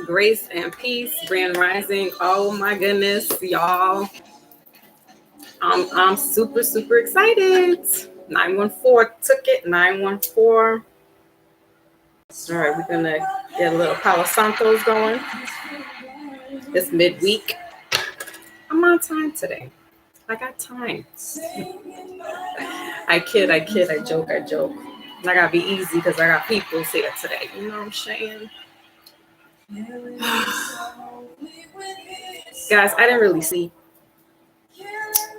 Grace and peace, grand rising. Oh my goodness, y'all. I'm super excited. 914 took it. 914. All right, we're gonna get a little Palo Santos going. It's midweek. I'm on time today. I got time. I kid, I joke. I gotta be easy because I got people here today. You know what I'm saying? Guys, I didn't really see.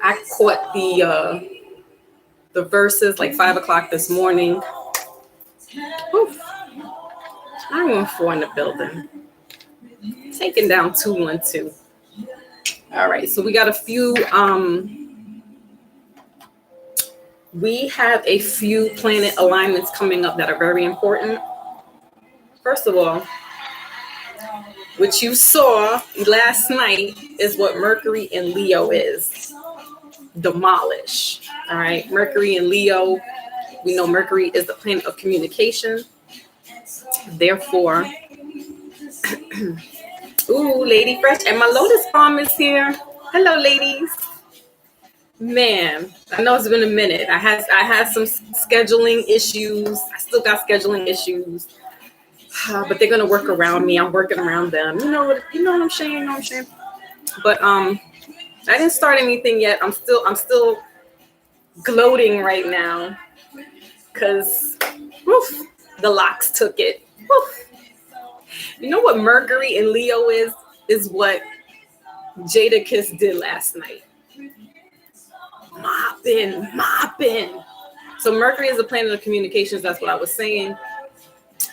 I caught the verses like 5 o'clock this morning. Oof. 914 in the building. Taking down 212. All right, so we got a few. We have a few planet alignments coming up that are very important. First of all, what you saw last night is what Mercury in Leo is. Demolish. All right, Mercury in Leo. We know Mercury is the planet of communication. Therefore, ooh, Lady Fresh, and my Lotus Palm is here. Hello, ladies. Man, I know it's been a minute. I had some scheduling issues. I still got scheduling issues, but they're gonna work around me. I'm working around them. You know what I'm saying. But I didn't start anything yet. I'm still gloating right now because the locks took it. Woof. You know what Mercury in Leo is what Jadakiss did last night. Mopping. So Mercury is the planet of communications. That's what I was saying.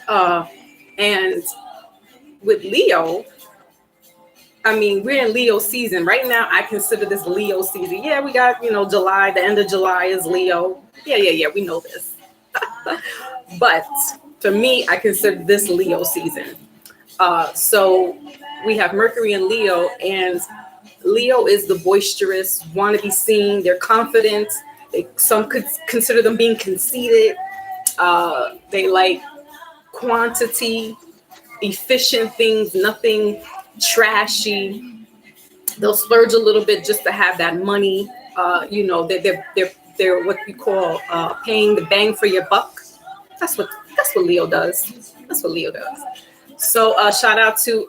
And with Leo, I mean, we're in Leo season right now. I consider this Leo season. Yeah, we got, July. The end of July is Leo. Yeah. We know this. But for me, I consider this Leo season. So we have Mercury in Leo, and Leo is the boisterous, want to be seen. They're confident. Some could consider them being conceited. They like quantity, efficient things, nothing trashy. They'll splurge a little bit just to have that money. They're what we call paying the bang for your buck. That's what Leo does. That's what Leo does. So shout out to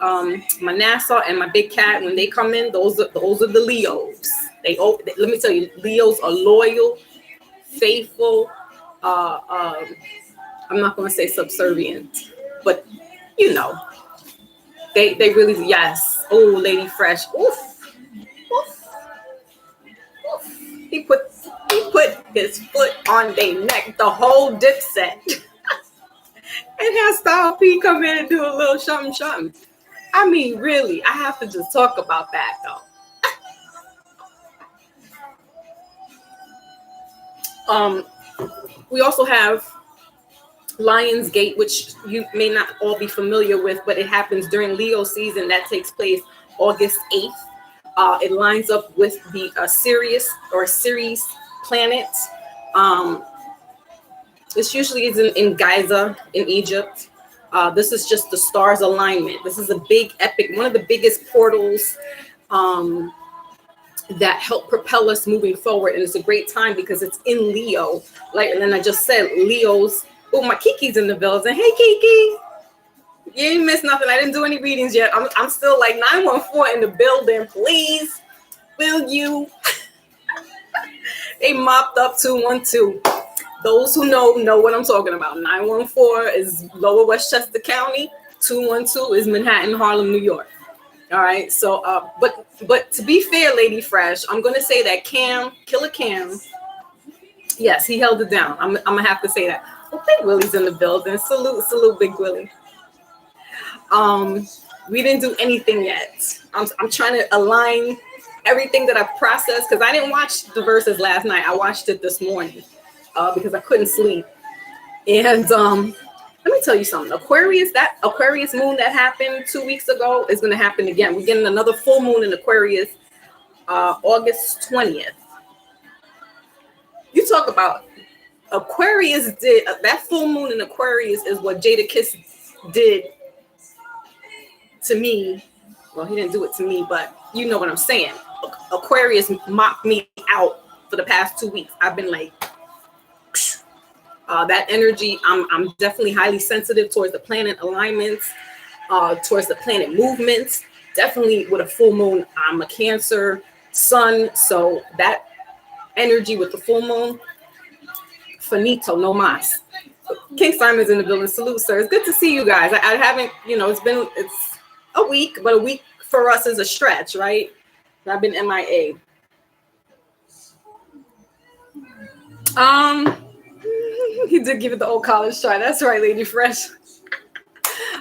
my Nassau and my big cat. When they come in, those are the Leos. Let me tell you, Leos are loyal, faithful. I'm not going to say subservient, but they really, yes. Oh, Lady Fresh. Oof. He put his foot on their neck, the whole Dipset. And have Style P come in and do a little something. I mean, really, I have to just talk about that though. We also have Lionsgate, which you may not all be familiar with, but it happens during Leo season. That takes place August 8th. It lines up with the Sirius or Ceres planet. This usually is in Giza in Egypt. This is just the stars alignment. This is a big epic, one of the biggest portals that help propel us moving forward. And it's a great time because it's in Leo. And then I just said Leo's. Oh, my Kiki's in the building. Hey, Kiki. You ain't missed nothing. I didn't do any readings yet. I'm still like 914 in the building. Please, will you? They mopped up 212. Those who know what I'm talking about. 914 is Lower Westchester County. 212 is Manhattan, Harlem, New York. All right. So, but to be fair, Lady Fresh, I'm going to say that Killer Cam, yes, he held it down. I'm going to have to say that. Well, Big Willie's in the building. Salute, Big Willie. We didn't do anything yet. I'm trying to align everything that I've processed because I didn't watch the verses last night. I watched it this morning. Because I couldn't sleep. And let me tell you something. That Aquarius moon that happened 2 weeks ago is going to happen again. We're getting another full moon in Aquarius, August 20th. You talk about Aquarius that full moon in Aquarius is what Jadakiss did to me. Well, he didn't do it to me, but you know what I'm saying. Aquarius mocked me out for the past 2 weeks. I've been like, that energy. I'm definitely highly sensitive towards the planet alignments, towards the planet movements. Definitely with a full moon, I'm a Cancer sun, so that energy with the full moon, finito, no mas. King Simon's in the building. Salute, sir. It's good to see you guys. I haven't, it's a week, but a week for us is a stretch, right? I've been MIA. He did give it the old college try. That's right, Lady Fresh.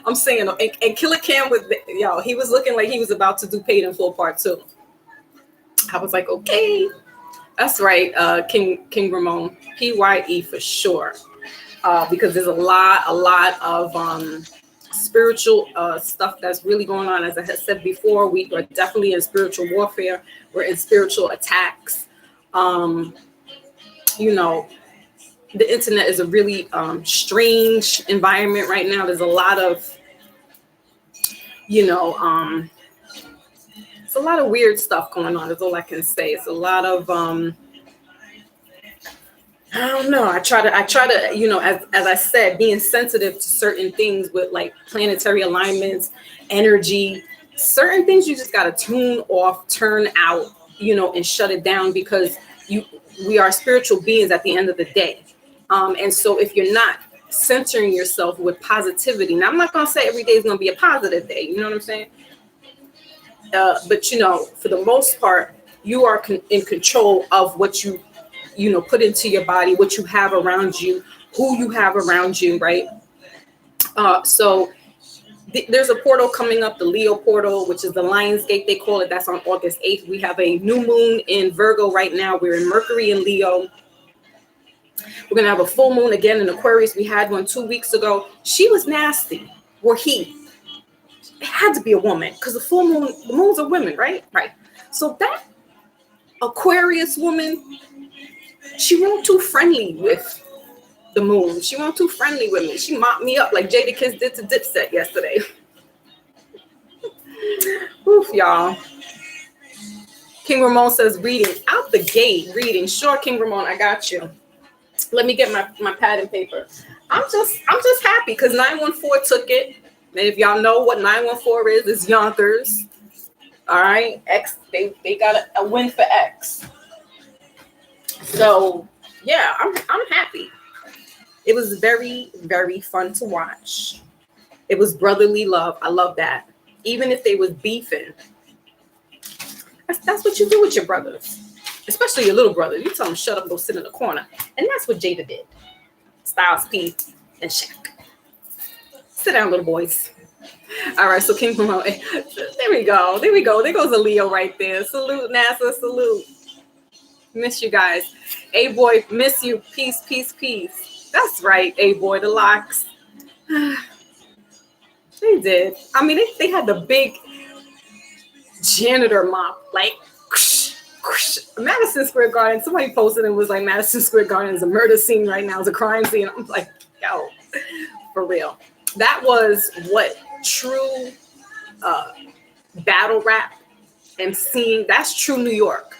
I'm saying, and Killer Cam with y'all, he was looking like he was about to do Paid in Full Part 2. I was like, okay, that's right, King Ramon, PYE for sure, because there's a lot of spiritual stuff that's really going on. As I had said before, we are definitely in spiritual warfare. We're in spiritual attacks. The internet is a really strange environment right now. There's a lot of, it's a lot of weird stuff going on. That's all I can say. It's a lot of, I don't know. I try to, as I said, being sensitive to certain things with like planetary alignments, energy, certain things you just got to tune off, turn out, and shut it down, because we are spiritual beings at the end of the day. And so if you're not centering yourself with positivity, now I'm not going to say every day is going to be a positive day. You know what I'm saying? But, for the most part, you are in control of what you put into your body, what you have around you, who you have around you, right? So there's a portal coming up, the Leo portal, which is the Lion's Gate, they call it. That's on August 8th. We have a new moon in Virgo right now. We're in Mercury and Leo. We're going to have a full moon again in Aquarius. We had one 2 weeks ago. She was nasty. Or he. It had to be a woman, because the moons are women, right? Right. So that Aquarius woman, she wasn't too friendly with the moon. She wasn't too friendly with me. She mopped me up like Jadakiss did to Dipset yesterday. Oof, y'all. King Ramon says reading. Out the gate, reading. Sure, King Ramon, I got you. Let me get my pad and paper. I'm just happy because 914 took it. And if y'all know what 914 is, it's Yonkers. All right. X, they got a win for X. So yeah, I'm happy. It was very, very fun to watch. It was brotherly love. I love that. Even if they was beefing, that's what you do with your brothers. Especially your little brother. You tell him, shut up, go sit in the corner. And that's what Jada did. Styles P and Shaq. Sit down, little boys. All right, so King Ramon. There we go. There goes a Leo right there. Salute, NASA. Salute. Miss you guys. A-Boy, miss you. Peace, peace, peace. That's right, A-Boy, the locks. They did. I mean, they had the big janitor mop, like, Madison Square Garden. Somebody posted and was like, Madison Square Garden is a murder scene right now. It's a crime scene. I'm like, yo, for real. That was what true battle rap and seeing. That's true New York.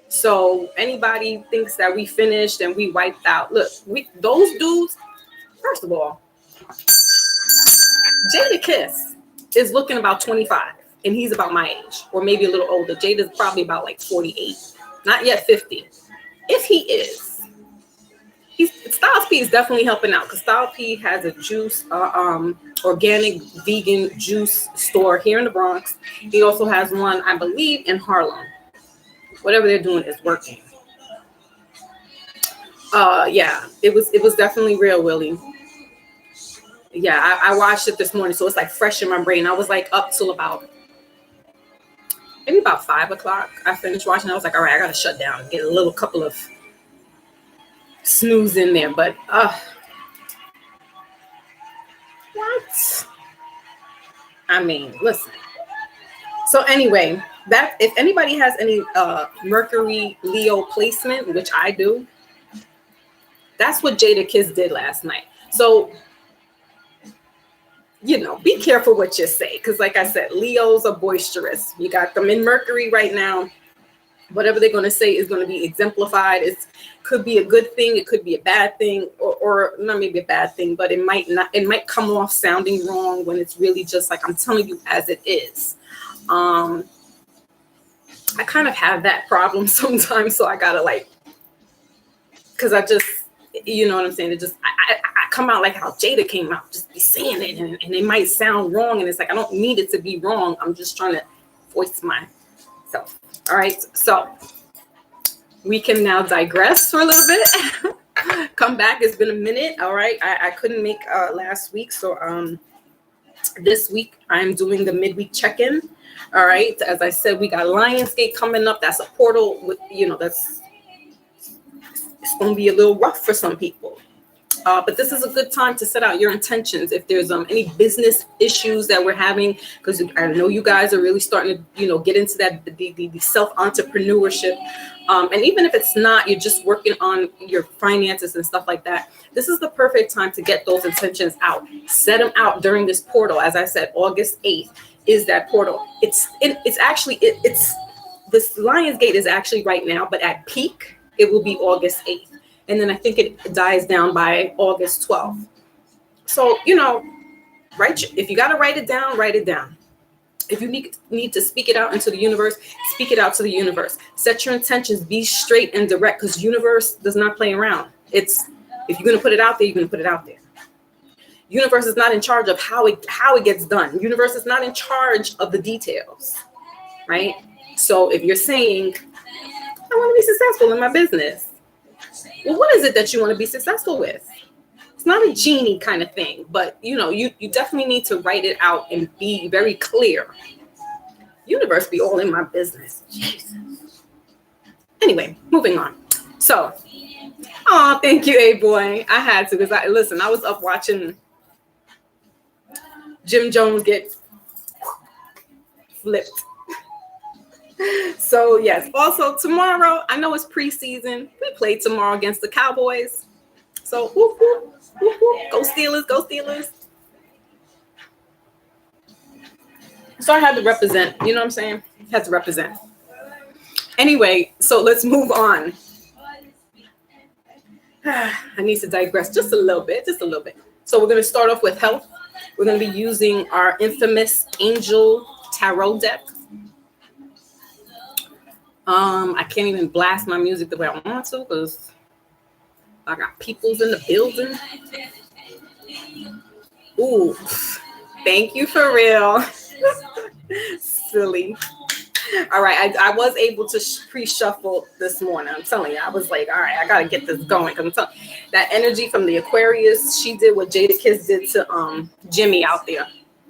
So anybody thinks that we finished and we wiped out. Look, those dudes. First of all, Jadakiss is looking about 25. And he's about my age, or maybe a little older. Jada's probably about like 48, not yet 50. If he is, Styles P is definitely helping out, because Styles P has a juice, organic vegan juice store here in the Bronx. He also has one, I believe, in Harlem. Whatever they're doing is working. Yeah, it was definitely real, Willie. Yeah, I watched it this morning, so it's like fresh in my brain. I was like up till about. Maybe about 5 o'clock, I finished watching. I was like, all right, I got to shut down and get a little couple of snooze in there. But what? I mean, listen. So anyway, that if anybody has any Mercury Leo placement, which I do, that's what Jadakiss did last night. So be careful what you say. Because like I said, Leos are boisterous. You got them in Mercury right now. Whatever they're going to say is going to be exemplified. It could be a good thing. It could be a bad thing, or not maybe a bad thing, but it might not. It might come off sounding wrong when it's really just like I'm telling you as it is. I kind of have that problem sometimes, so I gotta because I just, you know what I'm saying? It just I come out like how Jada came out, just be saying it, and it might sound wrong, and it's like I don't need it to be wrong. I'm just trying to voice myself. All right, so we can now digress for a little bit. Come back. It's been a minute. All right, I couldn't make last week, so this week I'm doing the midweek check-in. All right, as I said, we got Lionsgate coming up. That's a portal with, it's going to be a little rough for some people. But this is a good time to set out your intentions. If there's any business issues that we're having, because I know you guys are really starting to, get into that the self-entrepreneurship. And even if it's not, you're just working on your finances and stuff like that. This is the perfect time to get those intentions out. Set them out during this portal. As I said, August 8th is that portal. It's this Lionsgate is actually right now, but at peak, it will be August 8th. And then I think it dies down by August 12th. So, if you got to write it down, write it down. If you need to speak it out into the universe, speak it out to the universe. Set your intentions, be straight and direct, because universe does not play around. If you're going to put it out there, you're going to put it out there. Universe is not in charge of how it gets done. Universe is not in charge of the details, right? So if you're saying, I want to be successful in my business, well, what is it that you want to be successful with? It's not a genie kind of thing, but you definitely need to write it out and be very clear. Universe be all in my business. Jesus. Anyway, moving on. So, thank you, A-Boy. I had to, because I was up watching Jim Jones get flipped. So yes, also tomorrow, I know it's preseason. We play tomorrow against the Cowboys. So whoop, whoop, whoop, whoop. Go Steelers, go Steelers. So I had to represent, you know what I'm saying? Had to represent. Anyway, so let's move on. I need to digress just a little bit. So we're going to start off with health. We're going to be using our infamous Angel Tarot deck. I can't even blast my music the way I want to because I got peoples in the building. Ooh, thank you for real. Silly. All right, I was able to pre-shuffle this morning. I'm telling you, I was like, all right, I gotta get this going. Cause I'm telling you, that energy from the Aquarius, she did what Jada Kiss did to Jimmy out there.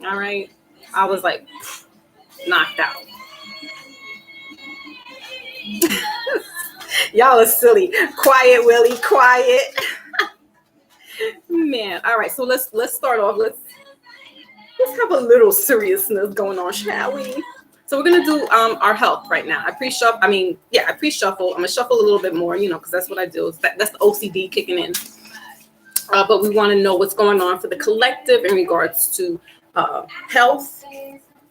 All right, I was like knocked out. Y'all are silly. Quiet, Willie. Quiet. Man. All right. So let's start off. Let's have a little seriousness going on, shall we? So we're gonna do our health right now. I pre-shuffle. I'm gonna shuffle a little bit more, because that's what I do. That's the OCD kicking in. But we want to know what's going on for the collective in regards to health.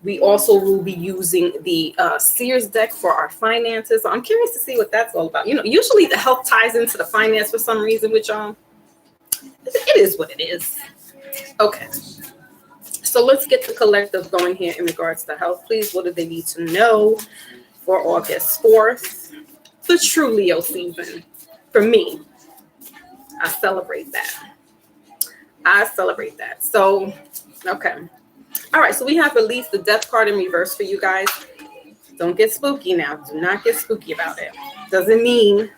We also will be using the Sears deck for our finances. So I'm curious to see what that's all about. Usually the health ties into the finance for some reason, which it is what it is. Okay. So let's get the collective going here in regards to health. Please, what do they need to know for August 4th? The true Leo season. For me, I celebrate that. So, okay. All right, so we have released the death card in reverse for you guys. Don't get spooky now. Do not get spooky about it. Doesn't mean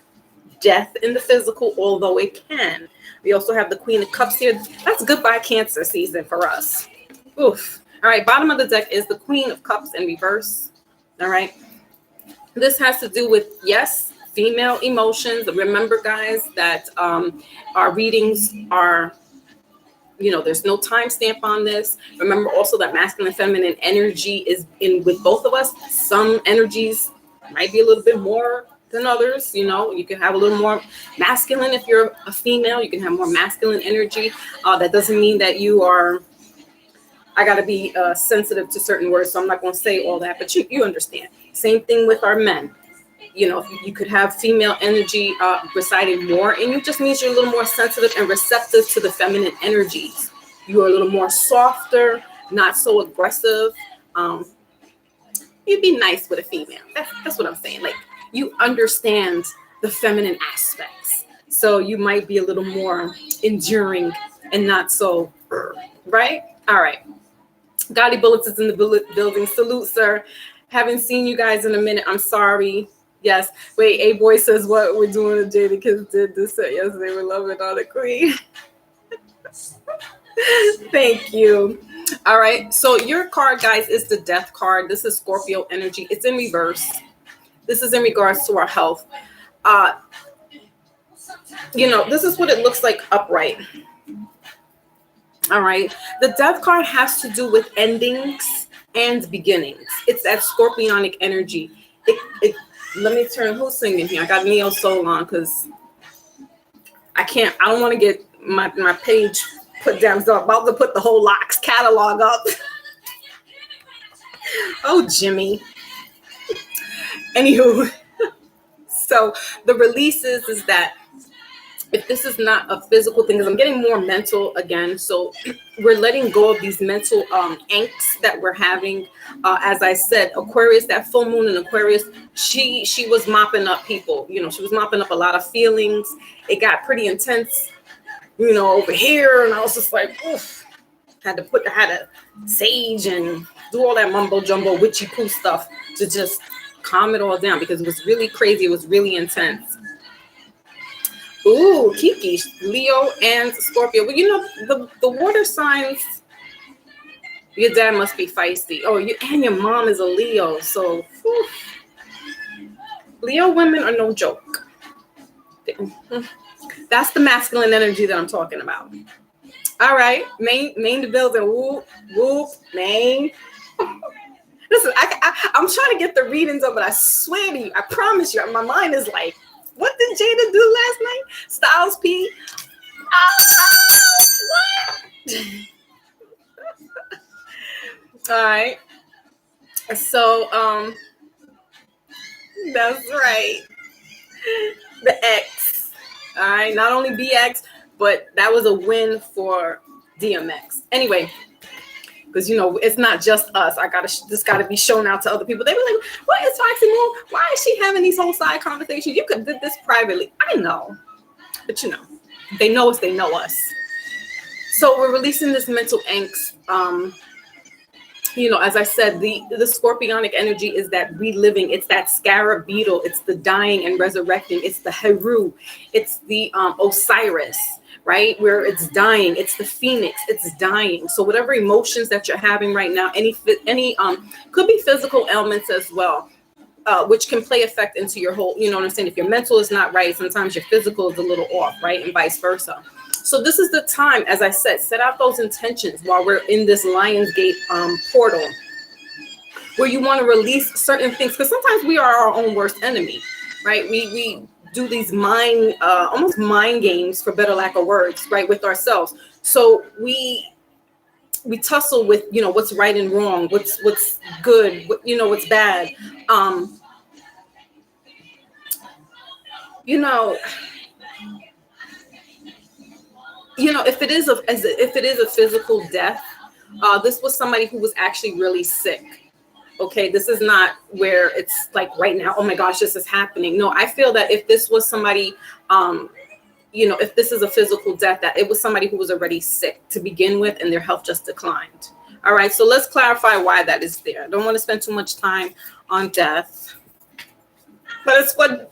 death in the physical, although it can. We also have the Queen of Cups here. That's goodbye Cancer season for us. Oof. All right, bottom of the deck is the Queen of Cups in reverse. All right. This has to do with, yes, female emotions. Remember, guys, that our readings are... there's no timestamp on this. Remember also that masculine and feminine energy is in with both of us. Some energies might be a little bit more than others. You can have a little more masculine if you're a female. You can have more masculine energy. That doesn't mean that you are I got to be sensitive to certain words, so I'm not going to say all that, but you understand. Same thing with our men. You know, you could have female energy residing more, and it just means you're a little more sensitive and receptive to the feminine energies. You're a little more softer, not so aggressive. You'd be nice with a female. That's what I'm saying. Like, you understand the feminine aspects, so you might be a little more enduring and not so, right? All right. Gotti Bullets is in the building. Salute, sir. Haven't seen you guys in a minute. I'm sorry. Yes. Wait, A Boy says what we're doing to Jadakiss did this set yesterday. We're loving on the queen. Thank you. All right. So your card, guys, is the Death card. This is Scorpio energy. It's in reverse. This is in regards to our health. You know, this is what it looks like upright. All right. The Death card has to do with endings and beginnings. It's that scorpionic energy. Let me turn. Who's singing here? I got Neo Soul on because I don't want to get my page put down. So I'm about to put the whole Locks catalog up. Oh, Jimmy. Anywho, so the releases is that if this is not a physical thing, because I'm getting more mental again, so we're letting go of these mental angst that we're having. As I said, Aquarius, that full moon in Aquarius, she was mopping up people. You know, she was mopping up a lot of feelings. It got pretty intense, you know, over here, and I was just like, oof. Had to sage and do all that mumbo jumbo witchy poo stuff to just calm it all down, because it was really crazy. It was really intense. Ooh, Kiki, Leo and Scorpio. Well, you know, the water signs, your dad must be feisty. Oh, and your mom is a Leo. So, whew. Leo women are no joke. That's the masculine energy that I'm talking about. All right, Maine the building. Whoop, whoop, Maine. Listen, I'm trying to get the readings of it. I swear to you, I promise you, my mind is like, what did Jada do last night? Styles P. Oh, what? All right. So, that's right. The X. All right. Not only BX, but that was a win for DMX. Anyway, because, you know, it's not just us. This got to be shown out to other people. They were like, what is Foxy Moon? Why is she having these whole side conversations? You could have did this privately. I know. But, you know, they know us. They know us. So we're releasing this mental angst. You know, as I said, the scorpionic energy is that reliving. It's that scarab beetle. It's the dying and resurrecting. It's the Heru. It's the Osiris. Right? Where it's dying. It's the phoenix. It's dying. So whatever emotions that you're having right now, any could be physical ailments as well, which can play effect into your whole, you know what I'm saying? If your mental is not right, sometimes your physical is a little off, right? And vice versa. So this is the time, as I said, set out those intentions while we're in this Lionsgate portal, where you want to release certain things, because sometimes we are our own worst enemy, right? We do these almost mind games, for better lack of words, right, with ourselves. So we tussle with, you know, what's right and wrong, what's good, you know, what's bad. You know, if it is a physical death, this was somebody who was actually really sick. Okay, this is not where it's like right now, oh my gosh, this is happening. No, I feel that if this was somebody, if this is a physical death, that it was somebody who was already sick to begin with and their health just declined. All right, so let's clarify why that is there. I don't want to spend too much time on death, but it's what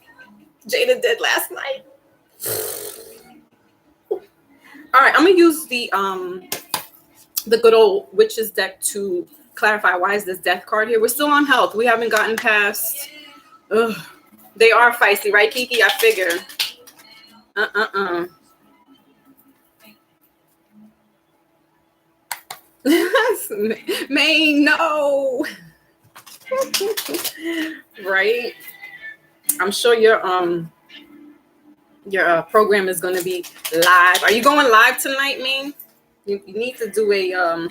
Jada did last night. All right, I'm gonna use the good old witches deck to clarify why is this death card here. We're still on health. We haven't gotten past. They are feisty, right, Kiki? I figure. Maine, no. Right. I'm sure your program is going to be live. Are you going live tonight, Maine? You need to do a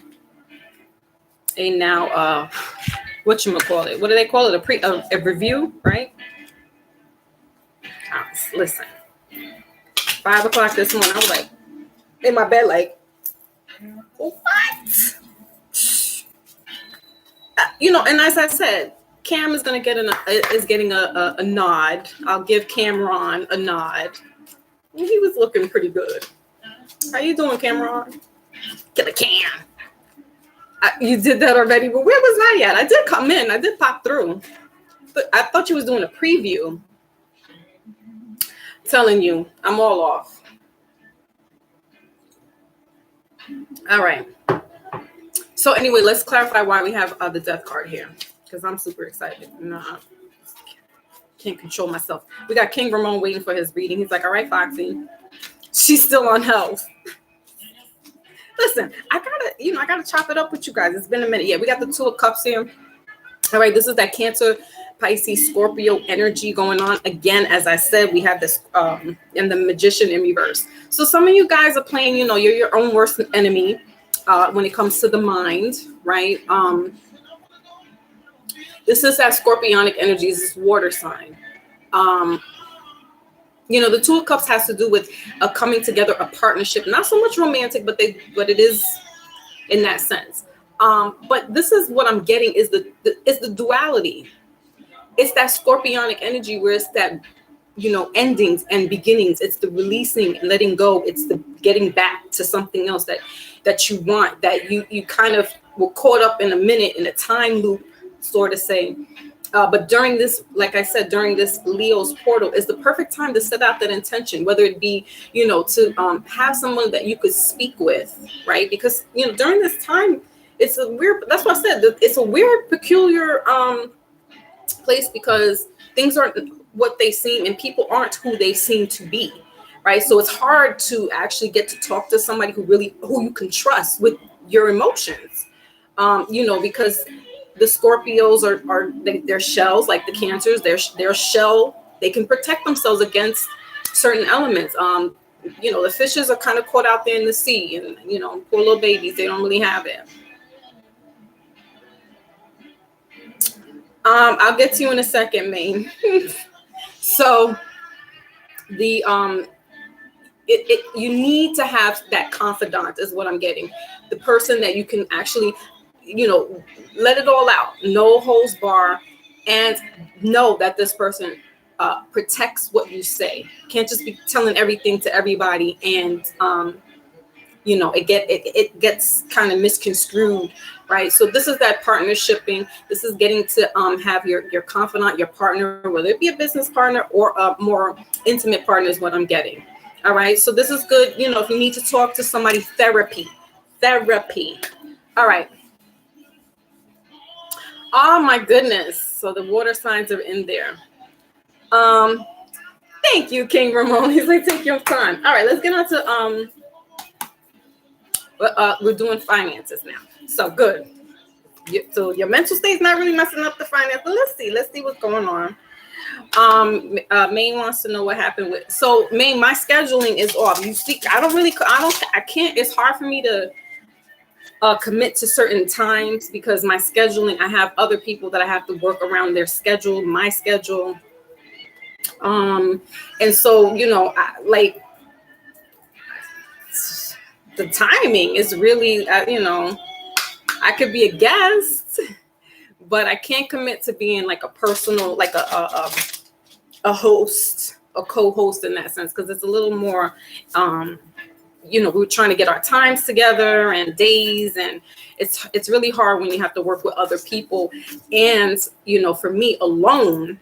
a now whatchamacallit, what do they call it, a review, right? Listen, 5 o'clock this morning, I was like in my bed like, what? And as I said, Cam is gonna getting a nod. I'll give Cameron a nod. He was looking pretty good. How you doing, Cameron? Get a Cam. You did that already, but where was I at? I did come in. I did pop through, but I thought you was doing a preview. Telling you, I'm all off. All right. So anyway, let's clarify why we have the death card here, because I'm super excited. Can't control myself. We got King Ramon waiting for his reading. He's like, all right, Foxy, she's still on health. Listen, I gotta chop it up with you guys. It's been a minute. Yeah, we got the 2 of Cups here. All right, this is that Cancer, Pisces, Scorpio energy going on. Again, as I said, we have this and the Magician in reverse. So some of you guys are playing, you're your own worst enemy when it comes to the mind, right? This is that Scorpionic energy, is this water sign. The 2 of Cups has to do with a coming together, a partnership, not so much romantic, but it is in that sense. But this is what I'm getting is the duality. It's that Scorpionic energy where it's that, endings and beginnings. It's the releasing and letting go. It's the getting back to something else that you want, that you kind of were caught up in a minute in a time loop, sort of say. But during this, like I said, during this Leo's portal is the perfect time to set out that intention, whether it be, to have someone that you could speak with, right? Because, during this time, it's a weird, that's what I said, it's a weird, peculiar place because things aren't what they seem and people aren't who they seem to be, right? So it's hard to actually get to talk to somebody who you can trust with your emotions, because the Scorpios they're shells, like the Cancers, they're shell. They can protect themselves against certain elements. The fishes are kind of caught out there in the sea, and poor little babies, they don't really have it. I'll get to you in a second, Maine. So the you need to have that confidant is what I'm getting. The person that you can actually, let it all out, no holds bar, and know that this person protects what you say. Can't just be telling everything to everybody, and it gets kind of misconstrued, right? So this is that partnershiping. This is getting to have your confidant, your partner, whether it be a business partner or a more intimate partner is what I'm getting. All right. So this is good. If you need to talk to somebody, therapy. All right. Oh my goodness. So the water signs are in there. Thank you, King Ramon. He's like, take your time. All right, let's get on to we're doing finances now. So good. So your mental state's not really messing up the finance, but let's see what's going on. Maine wants to know what happened with. So Maine, my scheduling is off. You see, I can't. It's hard for me to commit to certain times because my scheduling. I have other people that I have to work around their schedule, my schedule. And so the timing is really, I could be a guest, but I can't commit to being like a personal, like a host, a co-host in that sense, because it's a little more, we're trying to get our times together and days, and it's really hard when you have to work with other people. And, for me alone,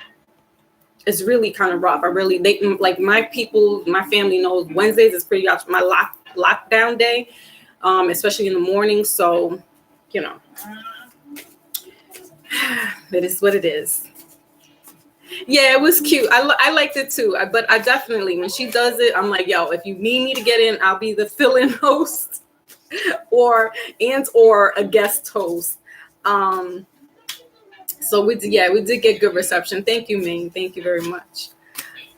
it's really kind of rough. Like my people, my family knows Wednesdays is pretty much my lockdown day, especially in the morning. So, it is what it is. Yeah, it was cute. I liked it too. But I definitely, when she does it, I'm like, yo, if you need me to get in, I'll be the fill-in host or a guest host. So we did get good reception. Thank you, Ming. Thank you very much.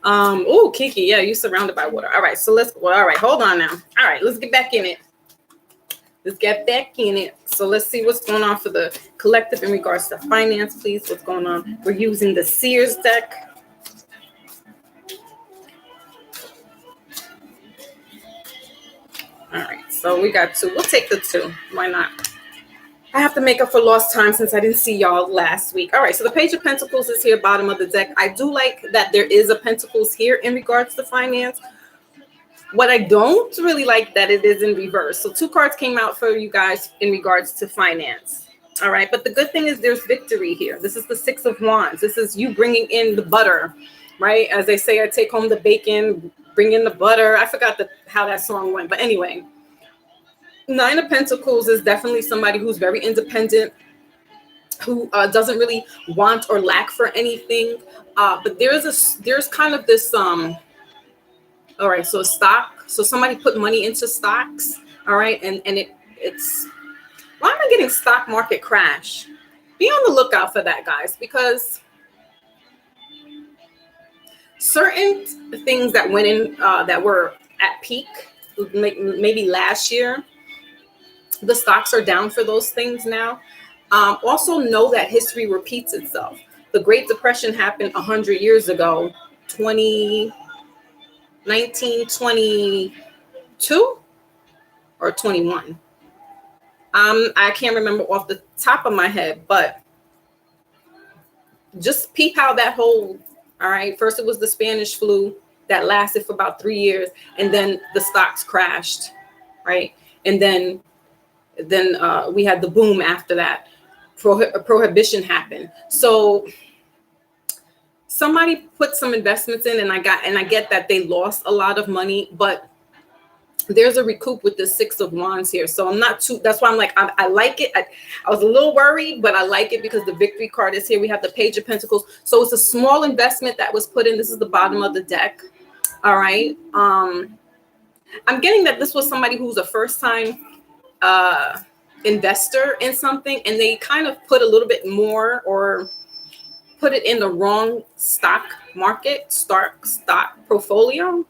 Oh, Kiki, yeah, you surrounded by water. All right, so all right, hold on now. All right, let's get back in it. Let's get back in it. So let's see what's going on for the collective in regards to finance, please. What's going on? We're using the Sears deck. All right, so we got 2. We'll take the 2. Why not? I have to make up for lost time since I didn't see y'all last week. All right, so the Page of Pentacles is here, bottom of the deck. I do like that there is a Pentacles here in regards to finance. What I don't really like that it is in reverse. So 2 cards came out for you guys in regards to finance. All right, but the good thing is there's victory here. This is the 6 of Wands. This is you bringing in the butter, right? As they say, I take home the bacon, bring in the butter. I forgot how that song went, but anyway. 9 of Pentacles is definitely somebody who's very independent, who doesn't really want or lack for anything. But there's kind of this all right, so stock. So somebody put money into stocks. All right, and it's why am I getting stock market crash? Be on the lookout for that, guys, because certain things that went in that were at peak, maybe last year, the stocks are down for those things now. Also know that history repeats itself. The Great Depression happened 100 years ago, 1922 or 21. I can't remember off the top of my head, but just peep how that whole, all right, first it was the Spanish flu that lasted for about 3 years, and then the stocks crashed, right? And then we had the boom after that. Prohibition happened. So somebody put some investments in, and I get that they lost a lot of money, but there's a recoup with the 6 of Wands here. So I'm not too, that's why I'm like, I like it. I was a little worried, but I like it because the victory card is here. We have the Page of Pentacles. So it's a small investment that was put in. This is the bottom of the deck. All right. I'm getting that this was somebody who's a first time investor in something, and they kind of put a little bit more or put it in the wrong stock market, stock portfolio.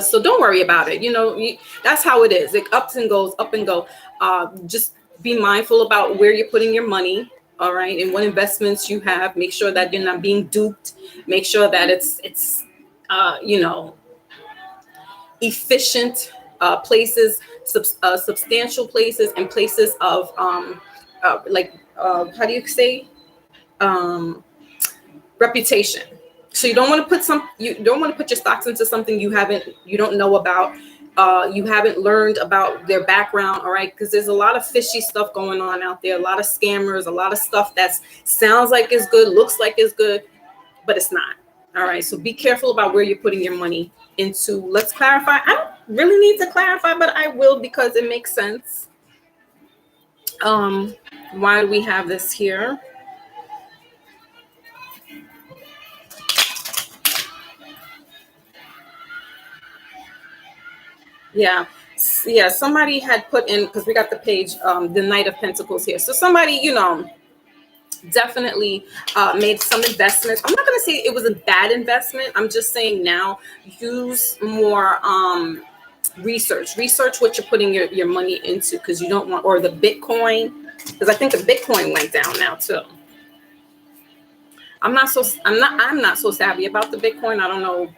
So don't worry about it. You know, that's how it is. It ups and goes, up and go. Just be mindful about where you're putting your money. All right. And what investments you have. Make sure that you're not being duped. Make sure that it's efficient places, substantial places, and places of how do you say reputation. So you don't want to put your stocks into something you don't know about, you haven't learned about their background. All right, because there's a lot of fishy stuff going on out there, a lot of scammers, a lot of stuff that sounds like it's good, looks like it's good, but it's not. All right, so be careful about where you're putting your money into. Let's clarify. I don't really need to clarify, but I will because it makes sense. Why do we have this here? Yeah, somebody had put in, because we got the page, the Knight of Pentacles here. So somebody, definitely made some investments. I'm not going to say it was a bad investment. I'm just saying now use more research what you're putting your money into, because you don't want, or the Bitcoin, because I think the Bitcoin went down now too. I'm not so savvy about the Bitcoin. I don't know.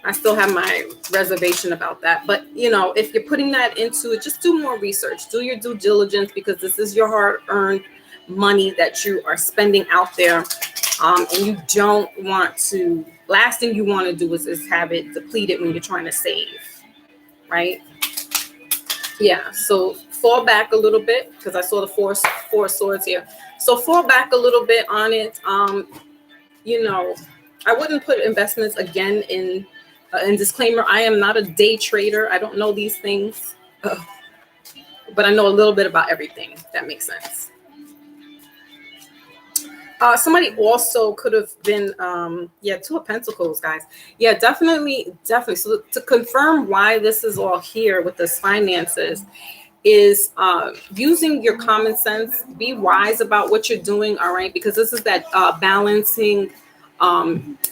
I still have my reservation about that. But, if you're putting that into it, just do more research. Do your due diligence, because this is your hard-earned money that you are spending out there. And you don't want to, last thing you want to do is have it depleted when you're trying to save, right? Yeah, so fall back a little bit, because I saw the four of swords here. So fall back a little bit on it. I wouldn't put investments again in. And disclaimer, I am not a day trader. I don't know these things, but I know a little bit about everything, if that makes sense. Somebody also could have been, 2 of Pentacles, guys. Yeah, definitely. So to confirm why this is all here with this finances is using your common sense. Be wise about what you're doing, all right? Because this is that balancing.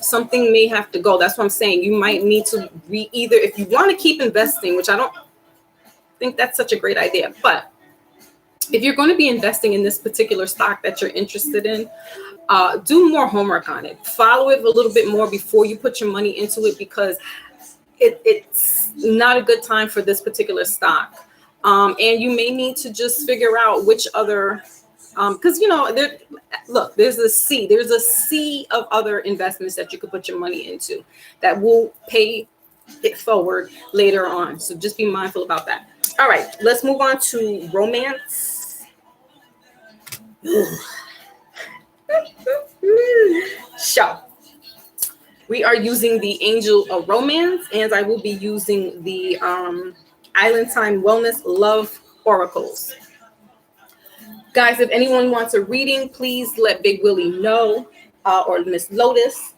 Something may have to go. That's what I'm saying. You might need to either, if you want to keep investing, which I don't, think that's such a great idea. But if you're going to be investing in this particular stock that you're interested in, do more homework on it. Follow it a little bit more before you put your money into it, because it's not a good time for this particular stock. And you may need to just figure out which other, because there's a sea of other investments that you could put your money into that will pay it forward later on. So just be mindful about that. All right, let's move on to romance. So we are using the Angel of Romance, and I will be using the Island Time Wellness Love Oracles. Guys, if anyone wants a reading, please let Big Willie know, or Miss Lotus.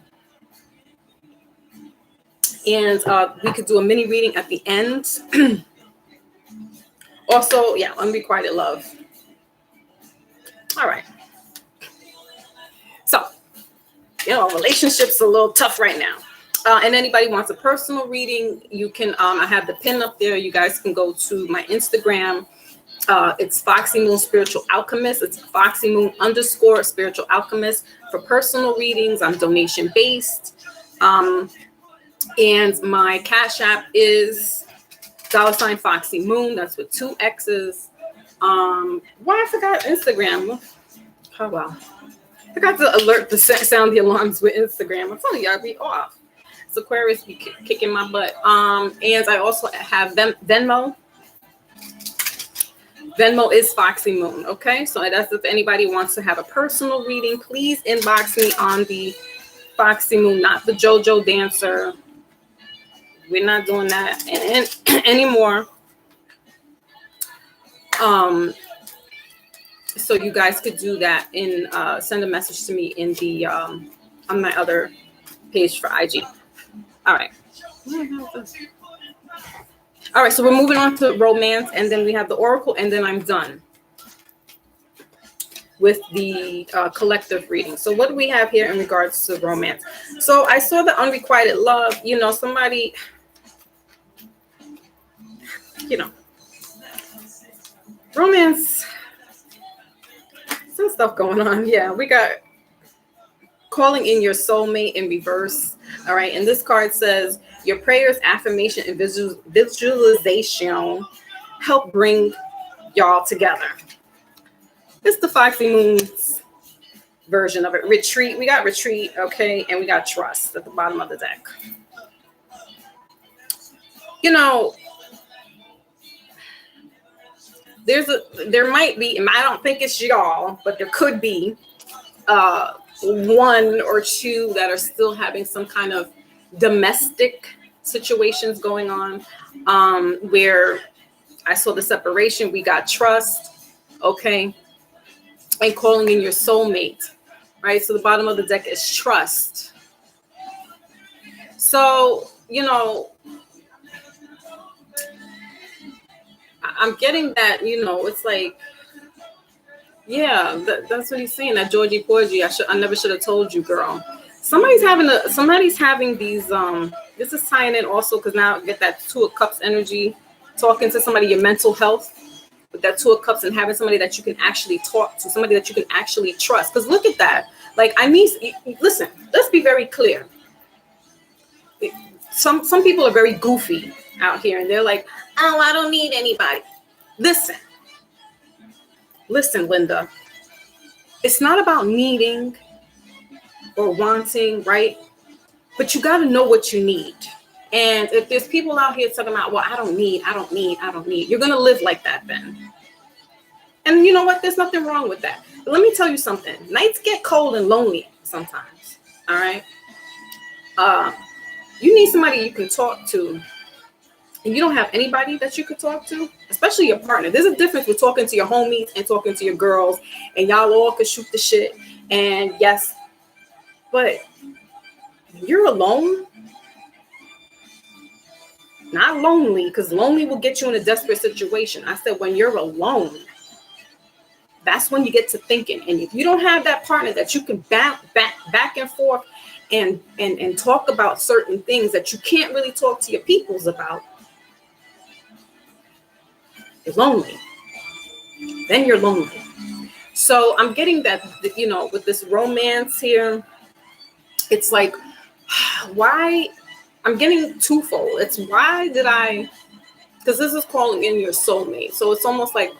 And we could do a mini reading at the end. Also, yeah, unrequited love. All right. So, relationships are a little tough right now. And anybody wants a personal reading, you can, I have the pin up there. You guys can go to my Instagram. It's Foxy Moon Spiritual Alchemist. It's Foxy Moon _ Spiritual Alchemist. For personal readings, I'm donation based. And my Cash App is $ Foxy Moon. That's with 2 X's. Why I forgot Instagram. Oh well. I forgot to alert the sound the alarms with Instagram. I'm telling you, I'll be off. So Aquarius be kicking my butt. And I also have Venmo. Venmo is Foxy Moon. Okay, so that's if anybody wants to have a personal reading, please inbox me on the Foxy Moon, not the JoJo Dancer. We're not doing that anymore. So you guys could do that in send a message to me in the on my other page for IG. All right. All right, so we're moving on to romance, and then we have the oracle, and then I'm done with the collective reading. So what do we have here in regards to romance? So I saw the unrequited love. Somebody, romance, some stuff going on. Yeah, we got calling in your soulmate in reverse. All right, and this card says your prayers, affirmation, and visualization help bring y'all together. It's the Foxy Moon's version of it. Retreat. We got retreat, okay, and we got trust at the bottom of the deck. There might be, and I don't think it's y'all, but there could be one or two that are still having some kind of domestic situations going on, where I saw the separation. We got trust, okay, and calling in your soulmate, right? So the bottom of the deck is trust. So, I'm getting that, it's like, yeah, that's what he's saying. That Georgie Porgy, I never should have told you, girl. Somebody's having these, this is tying in also, because now get that 2 of Cups energy, talking to somebody, your mental health, with that 2 of Cups, and having somebody that you can actually talk to, somebody that you can actually trust. Because look at that. Like, listen, let's be very clear. Some people are very goofy out here, and they're like, oh, I don't need anybody. Listen, Linda. It's not about needing or wanting, right? But you got to know what you need. And if there's people out here talking about, well, I don't need, you're going to live like that then. And you know what? There's nothing wrong with that. But let me tell you something. Nights get cold and lonely sometimes. All right. You need somebody you can talk to. And you don't have anybody that you could talk to, especially your partner. There's a difference with talking to your homies and talking to your girls, and y'all all could shoot the shit. And yes, but you're alone, not lonely, because lonely will get you in a desperate situation. I said when you're alone, that's when you get to thinking. And if you don't have that partner that you can back and forth and talk about certain things that you can't really talk to your peoples about, You're lonely. Then you're lonely. So I'm getting that, with this romance here, it's like, why? I'm getting twofold. It's why did I, because this is calling in your soulmate. So it's almost like,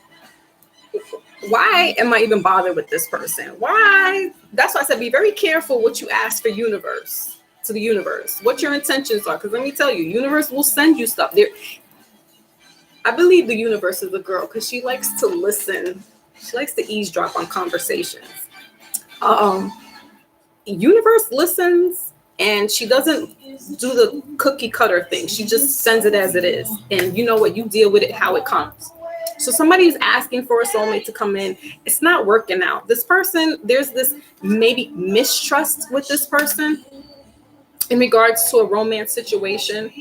why am I even bothered with this person? Why? That's why I said, be very careful what you ask for to the universe, what your intentions are. Because let me tell you, universe will send you stuff. I believe the universe is a girl because she likes to listen. She likes to eavesdrop on conversations. Universe listens, and she doesn't do the cookie cutter thing. She just sends it as it is. And you know what? You deal with it how it comes. So somebody who's asking for a soulmate to come in, it's not working out. This person, there's this maybe mistrust with this person in regards to a romance situation.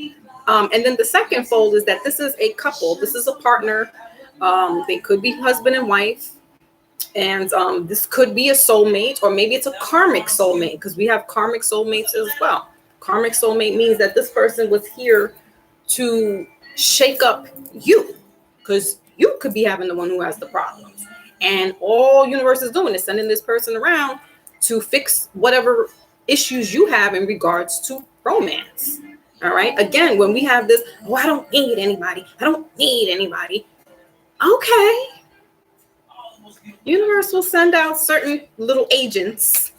And then the second fold is that this is a couple. This is a partner. They could be husband and wife. And this could be a soulmate, or maybe it's a karmic soulmate, because we have karmic soulmates as well. Karmic soulmate means that this person was here to shake up you, because you could be having the one who has the problems. And all universe is doing is sending this person around to fix whatever issues you have in regards to romance. All right. Again, when we have this, I don't need anybody. I don't need anybody. Okay. Universe will send out certain little agents,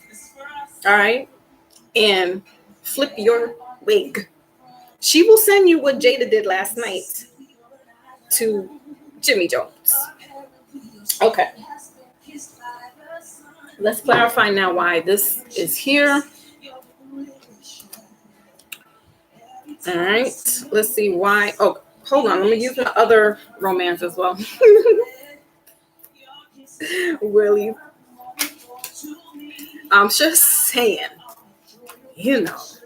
all right, and flip your wig. She will send you what Jada did last night to Jimmy Jones. Okay. Let's clarify now why this is here. All right. Let's see why. Oh, hold on. Let me use my other romance as well. Willie. I'm just saying, it's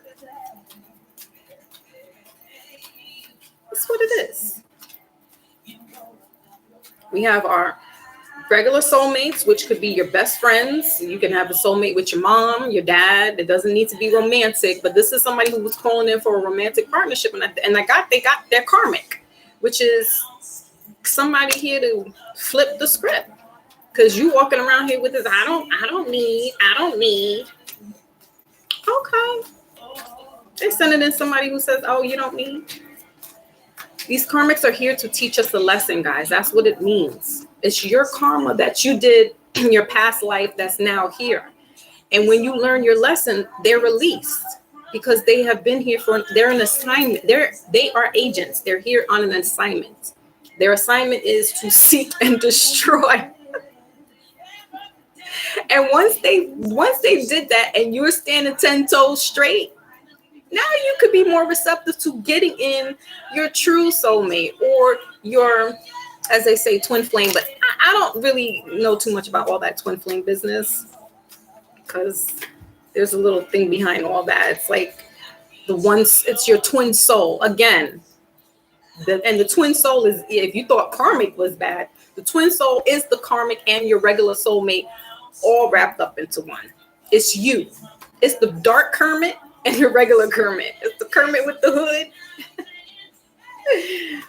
what it is. We have our regular soulmates, which could be your best friends. You can have a soulmate with your mom, your dad. It doesn't need to be romantic, but this is somebody who was calling in for a romantic partnership, and they got their karmic, which is somebody here to flip the script. Because you walking around here with this, I don't need. Okay. They're sending in somebody who says, oh, you don't need. These karmics are here to teach us a lesson, guys. That's what it means. It's your karma that you did in your past life that's now here. And when you learn your lesson, they're released because they have been here they're an assignment. They are agents. They're here on an assignment. Their assignment is to seek and destroy. And once they did that and you're standing 10 toes straight, now you could be more receptive to getting in your true soulmate or your, as they say, twin flame. But I don't really know too much about all that twin flame business because there's a little thing behind all that. It's like it's your twin soul. Again, and the twin soul is, if you thought karmic was bad, the twin soul is the karmic and your regular soulmate all wrapped up into one. It's you. It's the dark Kermit and your regular Kermit. It's the Kermit with the hood.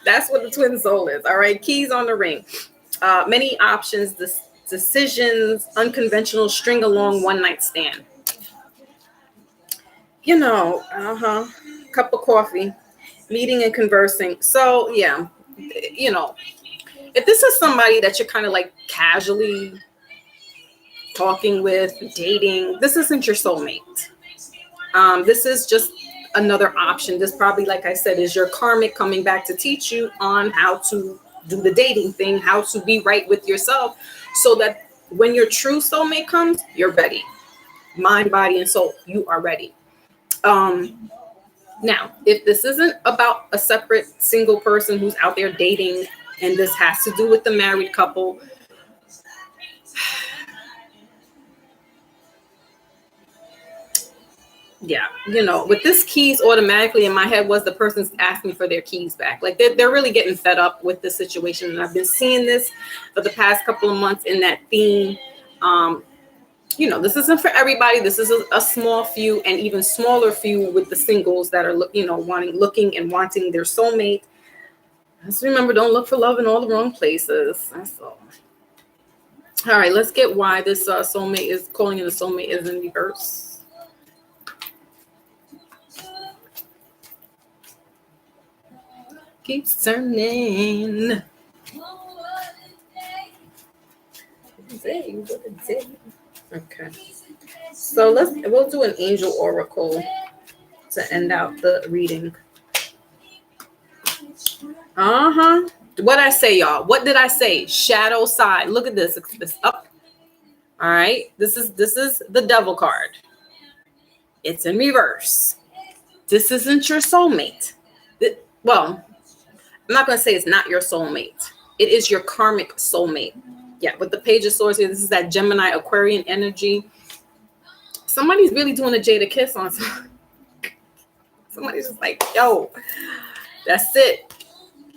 That's what the twin soul is. All right. Keys on the ring. Many options, decisions, unconventional, string along, one night stand. Cup of coffee, meeting and conversing. So yeah, if this is somebody that you're kind of like casually talking with, dating, this isn't your soulmate. This is just another option. This probably, like I said, is your karmic coming back to teach you on how to do the dating thing, how to be right with yourself so that when your true soulmate comes, you're ready. Mind, body, and soul, you are ready. Now, if this isn't about a separate single person who's out there dating, and this has to do with the married couple, yeah, with this keys, automatically in my head was the person's asking for their keys back. Like they're really getting fed up with the situation. And I've been seeing this for the past couple of months in that theme. This isn't for everybody. This is a small few, and even smaller few with the singles that are, looking and wanting their soulmate. Just remember, don't look for love in all the wrong places. That's all. All right, let's get why this soulmate is calling in the soulmate is in reverse. Keeps turning. Okay. So we'll do an angel oracle to end out the reading. What I say, y'all? What did I say? Shadow side. Look at this. It's up. All right. This is the devil card. It's in reverse. This isn't your soulmate. Well, I'm not going to say it's not your soulmate. It is your karmic soulmate. Yeah, with the Page of Swords here, this is that Gemini Aquarian energy. Somebody's really doing a Jada kiss on somebody's just like, yo, that's it.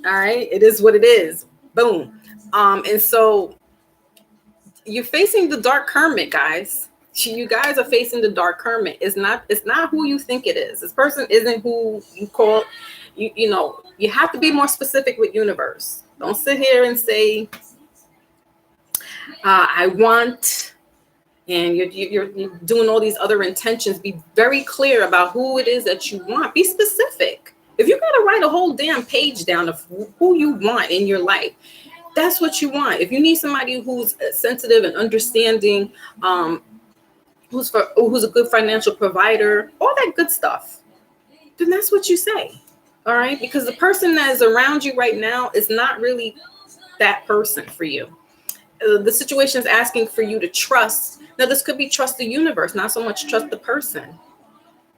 All right, it is what it is. Boom. And so you're facing the dark hermit, guys. You guys are facing the dark hermit. It's not who you think it is. This person isn't who you call. You know, you have to be more specific with universe. Don't sit here and say, I want, and you're doing all these other intentions. Be very clear about who it is that you want. Be specific. If you got to write a whole damn page down of who you want in your life, that's what you want. If you need somebody who's sensitive and understanding, who's a good financial provider, all that good stuff, then that's what you say. All right, because the person that is around you right now is not really that person for you. The situation is asking for you to trust. Now, this could be trust the universe, not so much trust the person,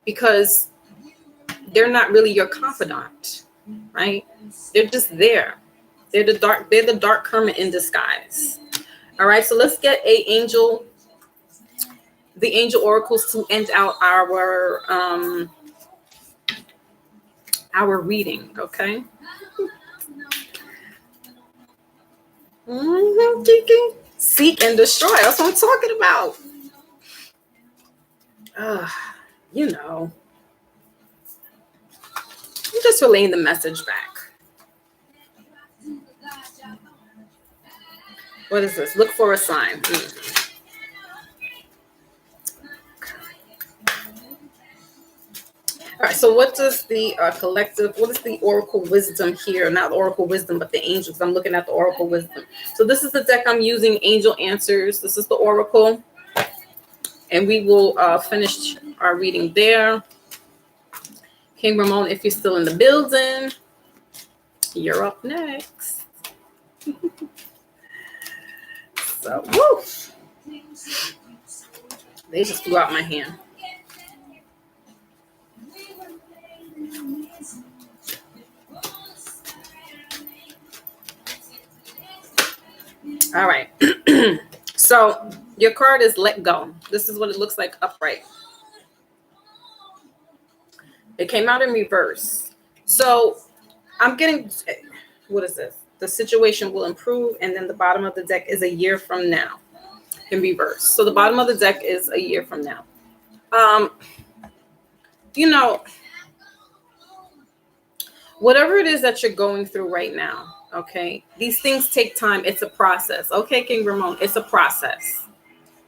because they're not really your confidant, right? They're just there. They're the dark hermit in disguise. All right, so let's get the angel oracles to end out our reading, okay? Seek and destroy. That's what I'm talking about. You know, I'm just relaying the message back. What is this? Look for a sign. All right, so what does the collective, what is the oracle wisdom here? Not the oracle wisdom, but the angels. I'm looking at the oracle wisdom. So this is the deck I'm using, Angel Answers. This is the oracle. And we will finish our reading there. King Ramon, if you're still in the building, you're up next. So, woo! They just flew out my hand. All right. So your card is let go. This is what it looks like upright. It came out in reverse. So I'm getting, what is this? The situation will improve. And then the bottom of the deck is a year from now in reverse. So the bottom of the deck is a year from now. You know, whatever it is that you're going through right now, okay, these things take time. It's a process. Okay, King Ramon, it's a process.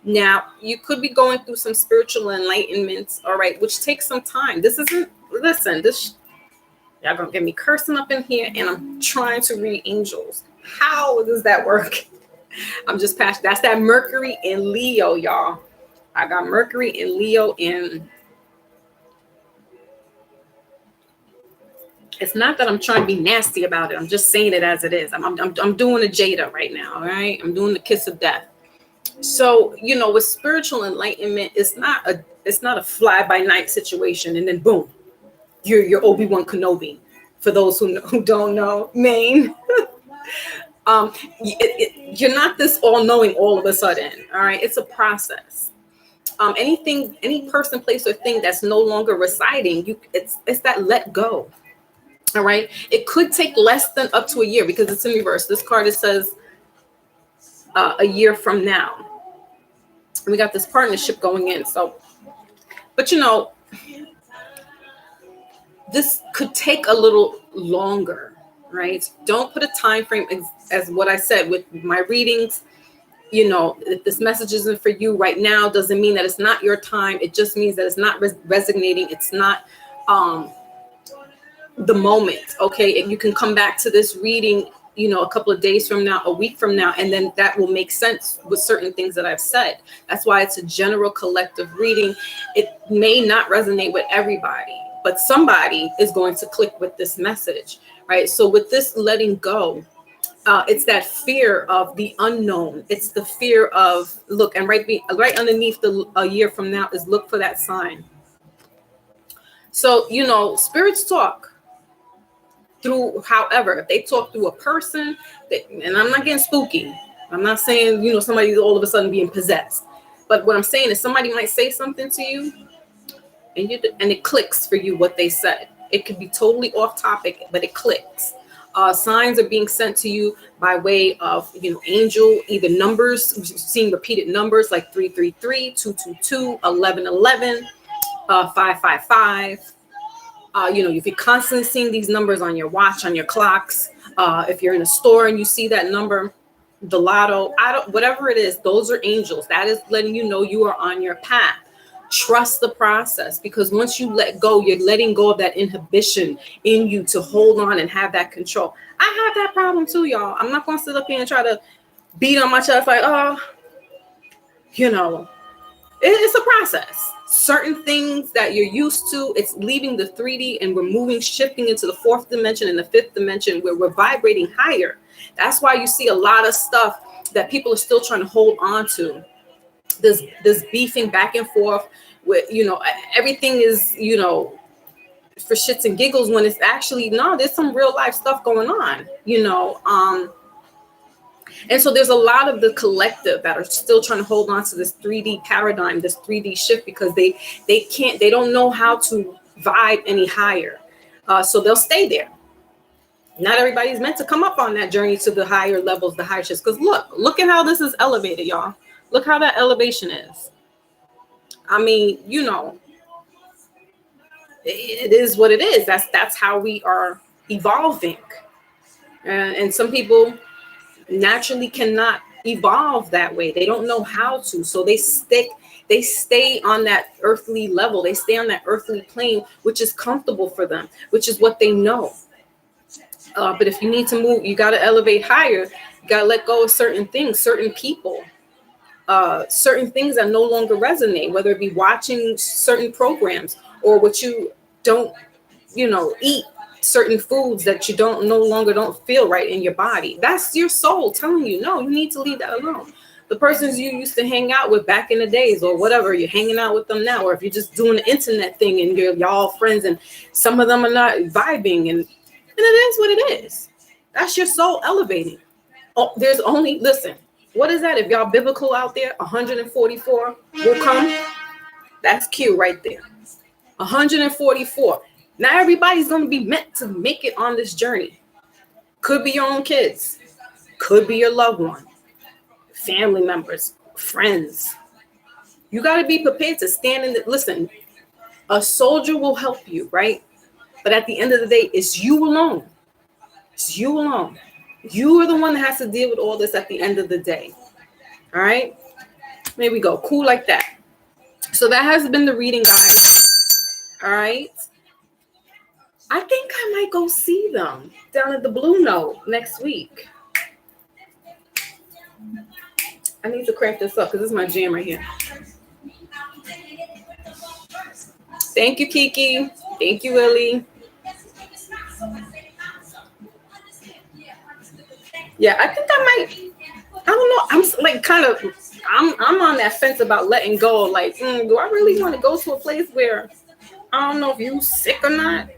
Now, you could be going through some spiritual enlightenment, all right, which takes some time. This isn't, listen, y'all gonna get me cursing up in here, and I'm trying to read angels. How does that work? I'm just passionate. That's that Mercury in Leo, y'all. I got Mercury in Leo, and it's not that I'm trying to be nasty about it. I'm just saying it as it is. I'm doing a Jada right now, all right? I'm doing the kiss of death. So, you know, with spiritual enlightenment, it's not a fly-by-night situation, and then boom, you're Obi-Wan Kenobi. For those who don't know, Maine. You're not this all-knowing all of a sudden, all right? It's a process. Any person, place, or thing that's no longer residing, it's that let go. All right. It could take less than up to a year because it's in reverse. This card, it says a year from now. And we got this partnership going in. So, but you know, this could take a little longer. right? Don't put a time frame as what I said with my readings. You know, if this message isn't for you right now, doesn't mean that it's not your time. It just means that it's not resonating. It's not the moment. Okay, and you can come back to this reading, you know, a couple of days from now, a week from now, and then that will make sense with certain things that I've said. That's why it's a general collective reading. It may not resonate with everybody, but somebody is going to click with this message, right? So with this letting go, it's that fear of the unknown. It's the fear of, look, and right underneath a year from now is look for that sign. So, you know, spirits talk through, however, if they talk through a person, and I'm not getting spooky. I'm not saying, you know, somebody's all of a sudden being possessed. But what I'm saying is somebody might say something to you and it clicks for you what they said. It could be totally off topic, but it clicks. Signs are being sent to you by way of, you know, angel, either numbers, seeing repeated numbers like 333, 222, 1111, 555. You know, if you're constantly seeing these numbers on your watch, on your clocks, if you're in a store and you see that number, the lotto, whatever it is, those are angels. That is letting you know you are on your path. Trust the process, because once you let go, you're letting go of that inhibition in you to hold on and have that control. I have that problem too, y'all. I'm not going to sit up here and try to beat on my chest like, oh, you know, it's a process. Certain things that you're used to, it's leaving the 3D and we're moving, shifting into the fourth dimension and the fifth dimension where we're vibrating higher. That's why you see a lot of stuff that people are still trying to hold on to. This beefing back and forth with, you know, everything is, you know, for shits and giggles, when it's actually, no, there's some real life stuff going on, you know. And so there's a lot of the collective that are still trying to hold on to this 3D paradigm, this 3D shift, because they don't know how to vibe any higher. So they'll stay there. Not everybody's meant to come up on that journey to the higher levels, the higher shifts. Because look at how this is elevated, y'all. Look how that elevation is. I mean, you know, it is what it is. That's how we are evolving. And some people naturally cannot evolve that way. They don't know how to. So they stay on that earthly level. They stay on that earthly plane, which is comfortable for them, which is what they know. But if you need to move, you got to elevate higher. You got to let go of certain things, certain people, certain things that no longer resonate, whether it be watching certain programs or what you don't, you know, eat certain foods that you no longer don't feel right in your body. That's your soul telling you, no, you need to leave that alone. The persons you used to hang out with back in the days or whatever, you're hanging out with them now, or if you're just doing the internet thing and y'all friends and some of them are not vibing, and it is what it is. That's your soul elevating. Oh, there's only, listen, what is that? If y'all biblical out there, 144 will come. That's Q right there. 144. Not everybody's going to be meant to make it on this journey. Could be your own kids. Could be your loved one. Family members. Friends. You got to be prepared to stand in the, listen, a soldier will help you, right? But at the end of the day, it's you alone. It's you alone. You are the one that has to deal with all this at the end of the day. All right? There we go. Cool like that. So that has been the reading, guys. All right? I think I might go see them down at the Blue Note next week. I need to crank this up because this is my jam right here. Thank you, Kiki. Thank you, Willie. Yeah, I think I might. I don't know. I'm like kind of. I'm on that fence about letting go. Like, do I really want to go to a place where I don't know if you're sick or not?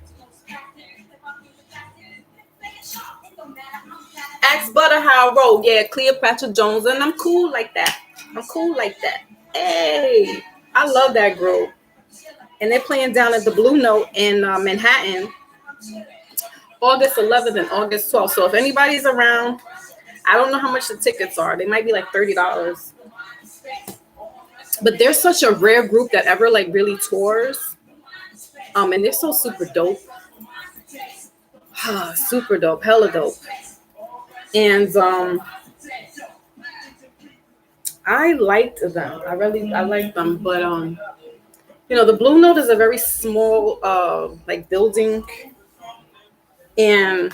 Ask Butter how I roll. Yeah, Cleopatra Jones, and I'm cool like that. I'm cool like that. Hey, I love that group. And they're playing down at the Blue Note in Manhattan, August 11th and August 12th. So if anybody's around, I don't know how much the tickets are. They might be like $30. But they're such a rare group that ever like really tours. And they're so super dope. Super dope, hella dope. And I liked them. I liked them, but the Blue Note is a very small like building, and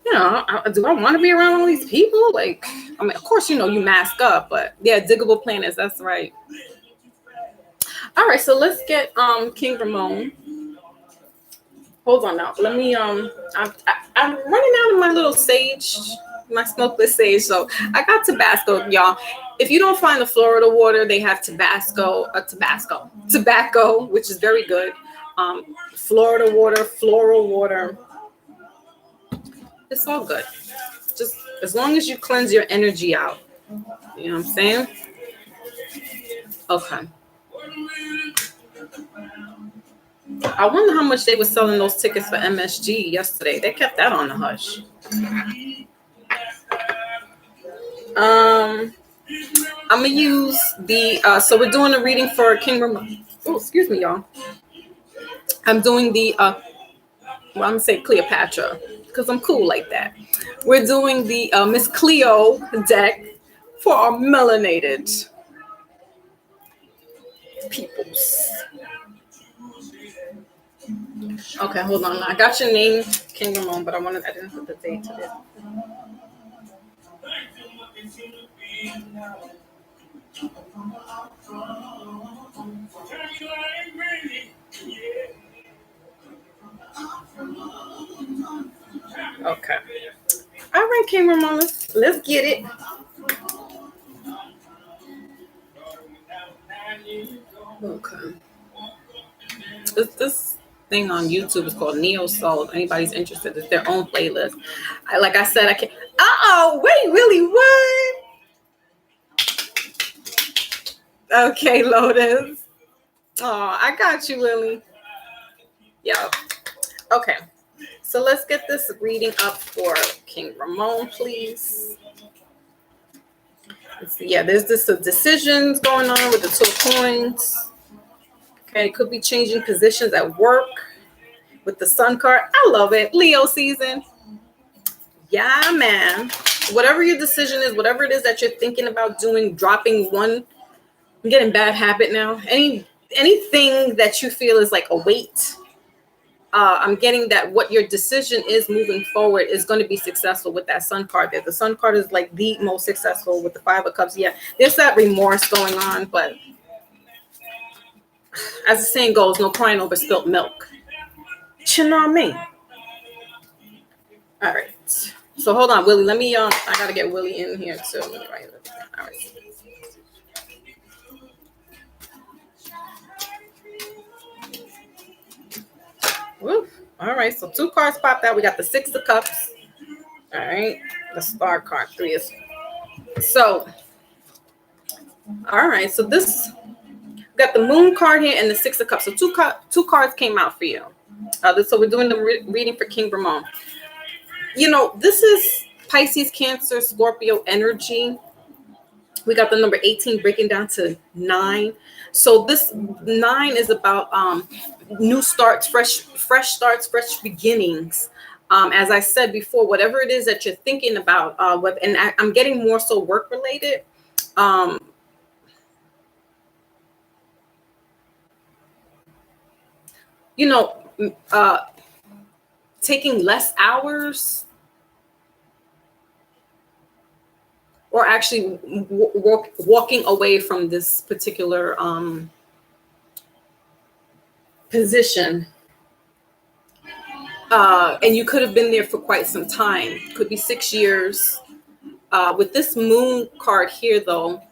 do I want to be around all these people? Like, I mean, of course, you mask up, but yeah, diggable planets. That's right. All right, so let's get King Ramon. Hold on now. Let me I'm running out of my little sage, my smokeless sage. So I got Tabasco, y'all. If you don't find the Florida water, they have tobacco, which is very good. Florida water, floral water. It's all good. Just as long as you cleanse your energy out. You know what I'm saying? Okay. I wonder how much they were selling those tickets for MSG yesterday. They kept that on the hush. I'm gonna use the so we're doing a reading for King Ramon. Oh, excuse me, y'all. I'm doing the I'm gonna say Cleopatra because I'm cool like that. We're doing the Miss Cleo deck for our melanated peoples. Okay, hold on. I got your name, King Ramon, but I didn't put the date to it. Okay. All right, King Ramon, let's get it. Okay. This thing on YouTube is called Neo Soul. If anybody's interested, it's their own playlist. Like I said, I can't. Wait, really? What? Okay, Lotus. Oh, I got you, Willie. Yeah. Okay. So let's get this reading up for King Ramon, please. Let's see. Yeah, there's this decisions going on with the Two of Coins. Okay, could be changing positions at work with the Sun card. I love it. Leo season. Yeah, man. Whatever your decision is, whatever it is that you're thinking about doing, dropping one. I'm getting bad habit now. Anything that you feel is like a weight. I'm getting that what your decision is moving forward is going to be successful with that Sun card there. The Sun card is like the most successful with the Five of Cups. Yeah, there's that remorse going on, but as the saying goes, no crying over spilt milk. You know what I mean? All right. So hold on, Willie. Let me I gotta get Willie in here too. All right. Woo. All right. So 2 cards popped out. We got the 6 of Cups. All right. The Star card 3 is. So. All right. So this. We got the Moon card here and the 6 of Cups. So two cards came out for you. So we're doing the reading for King Ramon. This is Pisces, Cancer, Scorpio energy. We got the number 18 breaking down to 9. So this 9 is about new starts, fresh starts, fresh beginnings. As I said before, whatever it is that you're thinking about, and I'm getting more so work related. Taking less hours, or actually walking away from this particular position. And you could have been there for quite some time. Could be 6 years. With this Moon card here, though,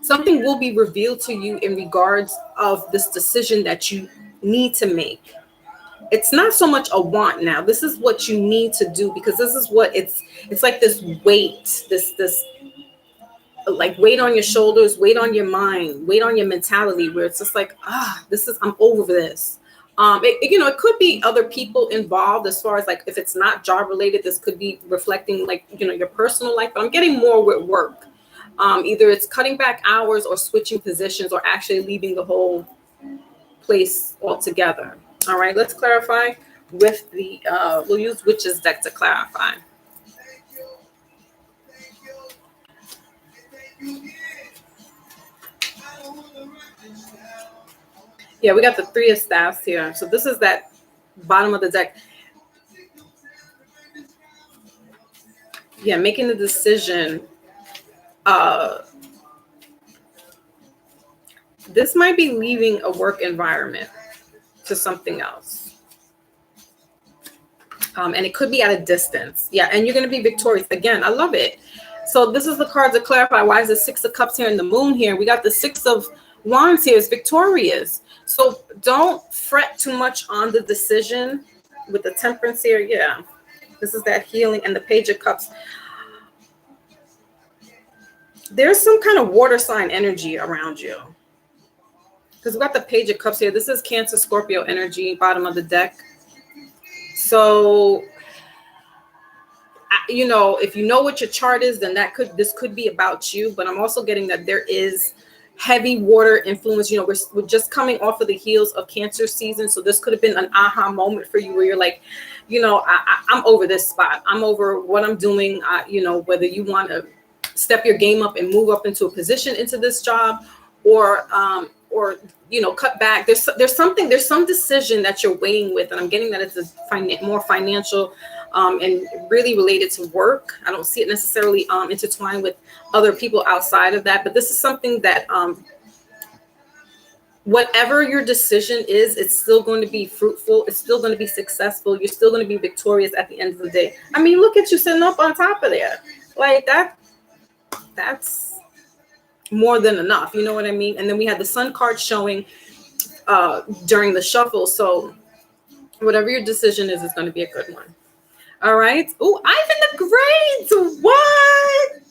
something will be revealed to you in regards of this decision that you need to make. It's not so much a want now. This is what you need to do, because this is what it's like this weight, this like weight on your shoulders, weight on your mind, weight on your mentality, where it's just like, I'm over this. It could be other people involved, as far as like, if it's not job related, this could be reflecting like, your personal life, but I'm getting more with work. Either it's cutting back hours or switching positions or actually leaving the whole place altogether. All right, let's clarify with the, we'll use Witch's deck to clarify. Yeah, we got the Three of Staffs here. So this is that bottom of the deck. Yeah, making the decision. This might be leaving a work environment to something else. And it could be at a distance. Yeah, and you're going to be victorious. Again, I love it. So this is the card to clarify. Why is the Six of Cups here and the Moon here? We got the Six of Wands here is victorious. So don't fret too much on the decision with the Temperance here. Yeah, this is that healing, and the Page of Cups. There's some kind of water sign energy around you. Because we got the Page of Cups here. This is Cancer, Scorpio energy, bottom of the deck. So, you know, if you know what your chart is, then this could be about you. But I'm also getting that there is heavy water influence. You know, we're just coming off of the heels of Cancer season. So this could have been an aha moment for you where you're like, you know, I'm over this spot. I'm over what I'm doing. You know, whether you want to step your game up and move up into a position into this job, or you know, cut back. There's some decision that you're weighing with, and I'm getting that it's a more financial and really related to work. I don't see it necessarily intertwined with other people outside of that, but this is something that whatever your decision is, it's still going to be fruitful. It's still going to be successful. You're still going to be victorious at the end of the day. I mean, look at you sitting up on top of there like that. That's more than enough. You know what I mean? And then we had the Sun card showing during the shuffle. So whatever your decision is going to be a good one. All right. Oh, Ivan the Great. What?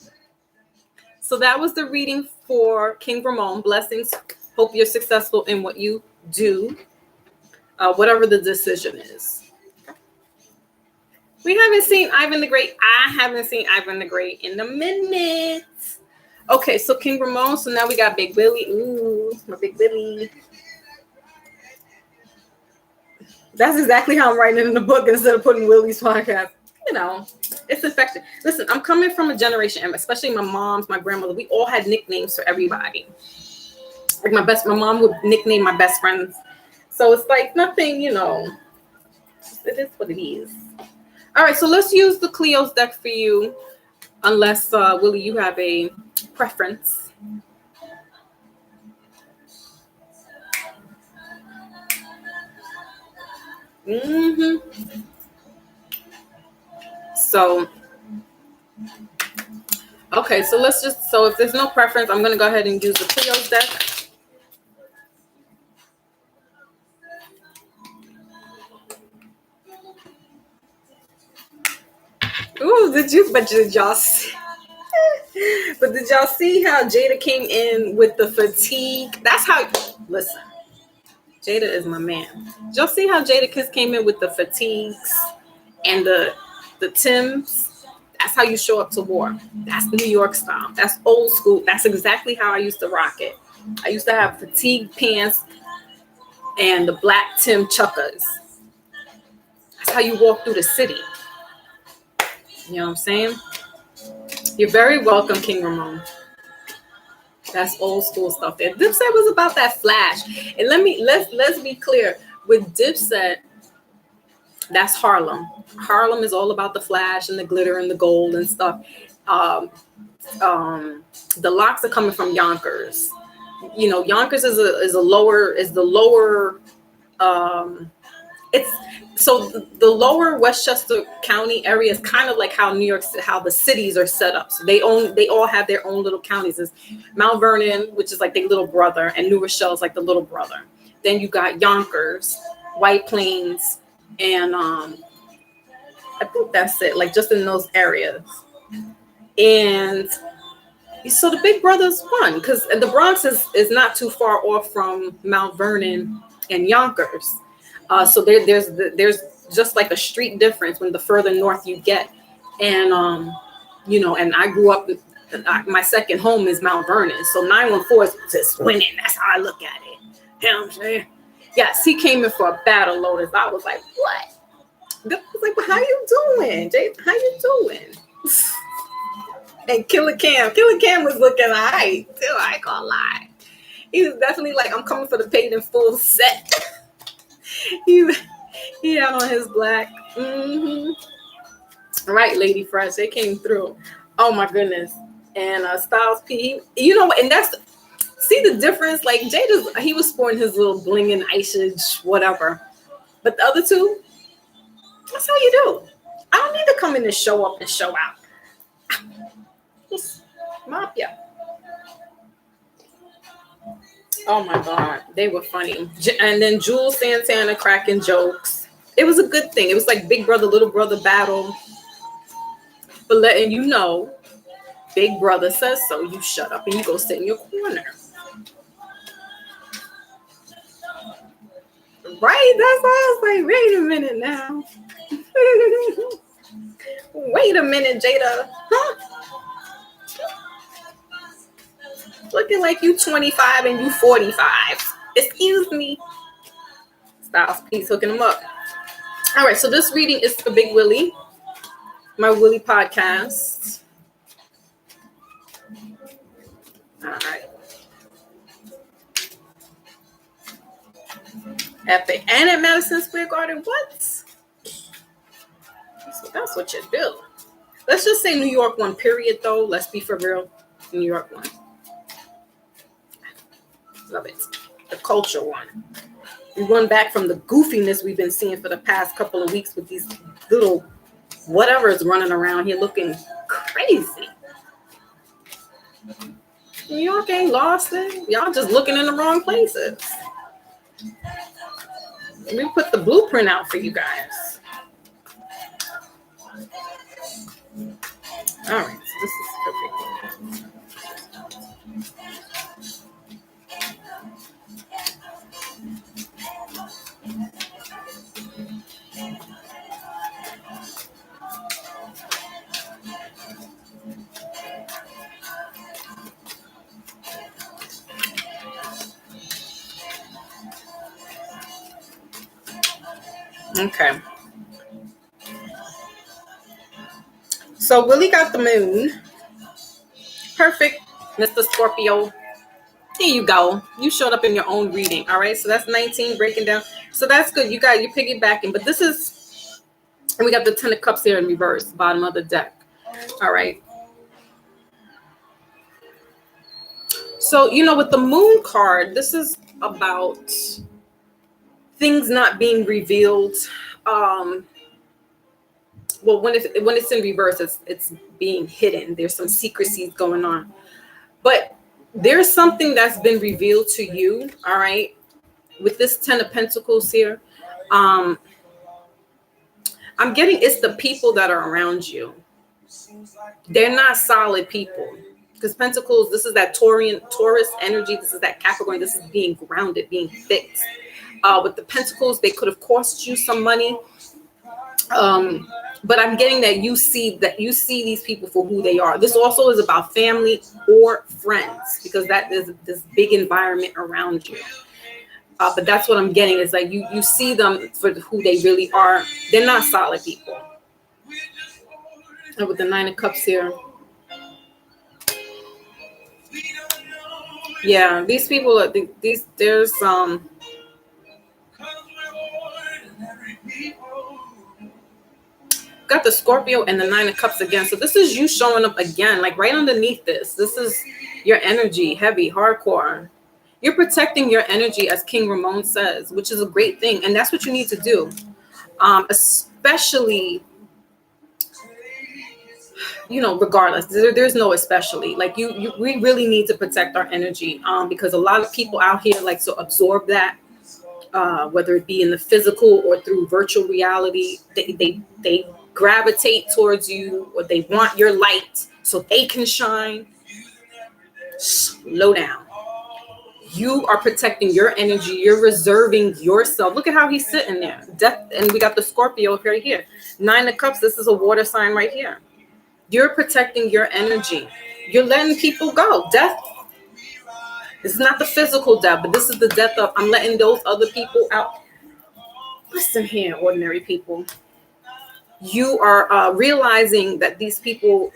So that was the reading for King Ramon. Blessings. Hope you're successful in what you do, whatever the decision is. We haven't seen Ivan the Great. I haven't seen Ivan the Great in a minute. Okay, so King Ramon. So now we got Big Willie. Ooh, my Big Willie. That's exactly how I'm writing it in the book instead of putting Willie's podcast. You know, it's effective. Listen, I'm coming from a generation, and especially my mom's, my grandmother. We all had nicknames for everybody. Like my mom would nickname my best friends. So it's like nothing, you know. It is what it is. All right, so let's use the Cleo's deck for you. Unless, Willie, you have a preference. So, okay, so so if there's no preference, I'm going to go ahead and use the Cleo's deck. Ooh, but did y'all see? But did y'all see how Jada came in with the fatigue? That's how, listen, Jada is my man. Did y'all see how Jada came in with the fatigues and the Timbs? That's how you show up to war. That's New York style. That's old school. That's exactly how I used to rock it. I used to have fatigue pants and the black Tim chuckers. That's how you walk through the city. You know what I'm saying? You're very welcome, King Ramon. That's old school stuff there. Dipset was about that flash. And let's be clear. With Dipset, that's Harlem. Harlem is all about the flash and the glitter and the gold and stuff. The locks are coming from Yonkers. You know, Yonkers is the lower. It's so the lower Westchester County area is kind of like how how the cities are set up. So they all have their own little counties. There's Mount Vernon, which is like their little brother, and New Rochelle is like the little brother. Then you got Yonkers, White Plains, and I think that's it. Like just in those areas. And so the big brothers won because the Bronx is not too far off from Mount Vernon and Yonkers. So there's just like a street difference when the further north you get. And, you know, and I grew up, my second home is Mount Vernon. So 914 is just winning. That's how I look at it. You know what I'm saying? Yes, he came in for a battle, Lotus. I was like, what? I was like, well, how you doing, Jay? How you doing? And Killer Cam was looking alright too. I ain't gonna lie. He was definitely like, I'm coming for the paid in full set. he had on his black. Right, Lady Fresh. They came through. Oh my goodness. And Styles P. You know what? And that's see the difference. Like Jada, he was sporting his little bling and icage, whatever. But the other two, that's how you do. I don't need to come in and show up and show out. Just mop ya. Oh my God, they were funny. And then Jules Santana cracking jokes. It was a good thing. It was like big brother, little brother battle. But letting you know, big brother says so. You shut up and you go sit in your corner. Right? That's why I was like, wait a minute now. Wait a minute, Jada. Huh? Looking like you 25 and you 45. Excuse me. Styles P's hooking them up. All right, so this reading is for Big Willie, my Willie podcast. All right. Epic. And at Madison Square Garden, what? That's what you do. Let's just say New York one, period, though. Let's be for real. New York one. Love it. The culture one. We run back from the goofiness we've been seeing for the past couple of weeks with these little whatever's running around here looking crazy. New York ain't lost it. Y'all just looking in the wrong places. Let me put the blueprint out for you guys. All right, so this is perfect. Okay. So Willie got the moon. Perfect, Mr. Scorpio. Here you go. You showed up in your own reading. All right. So that's 19 breaking down. So that's good. You got you piggybacking. But this is, and we got the 10 of cups here in reverse, bottom of the deck. All right. So, you know, with the moon card, this is about things not being revealed. Well, when it's in reverse, it's being hidden. There's some secrecies going on, but there's something that's been revealed to you. All right, with this 10 of Pentacles here, I'm getting it's the people that are around you. They're not solid people. Because Pentacles, this is that Taurus energy. This is that Capricorn. This is being grounded, being fixed. With the Pentacles, they could have cost you some money. But I'm getting that you see these people for who they are. This also is about family or friends, because that is this big environment around you. But that's what I'm getting. Is like you see them for who they really are. They're not solid people. And with the 9 of Cups here. Yeah, these people are there's got the Scorpio and the 9 of Cups again. So this is you showing up again, like right underneath this. This is your energy, heavy, hardcore. You're protecting your energy, as King Ramon says, which is a great thing. And that's what you need to do. Especially, you know, regardless, there's no especially. Like we really need to protect our energy because a lot of people out here like to absorb that, whether it be in the physical or through virtual reality. They gravitate towards you, or they want your light so they can shine. Slow down. You are protecting your energy. You're reserving yourself. Look at how he's sitting there. Death, and we got the Scorpio right here. 9 of Cups. This is a water sign right here. You're protecting your energy. You're letting people go. Death. This is not the physical death, but this is the death of I'm letting those other people out. Listen here, ordinary people. You are realizing that these people,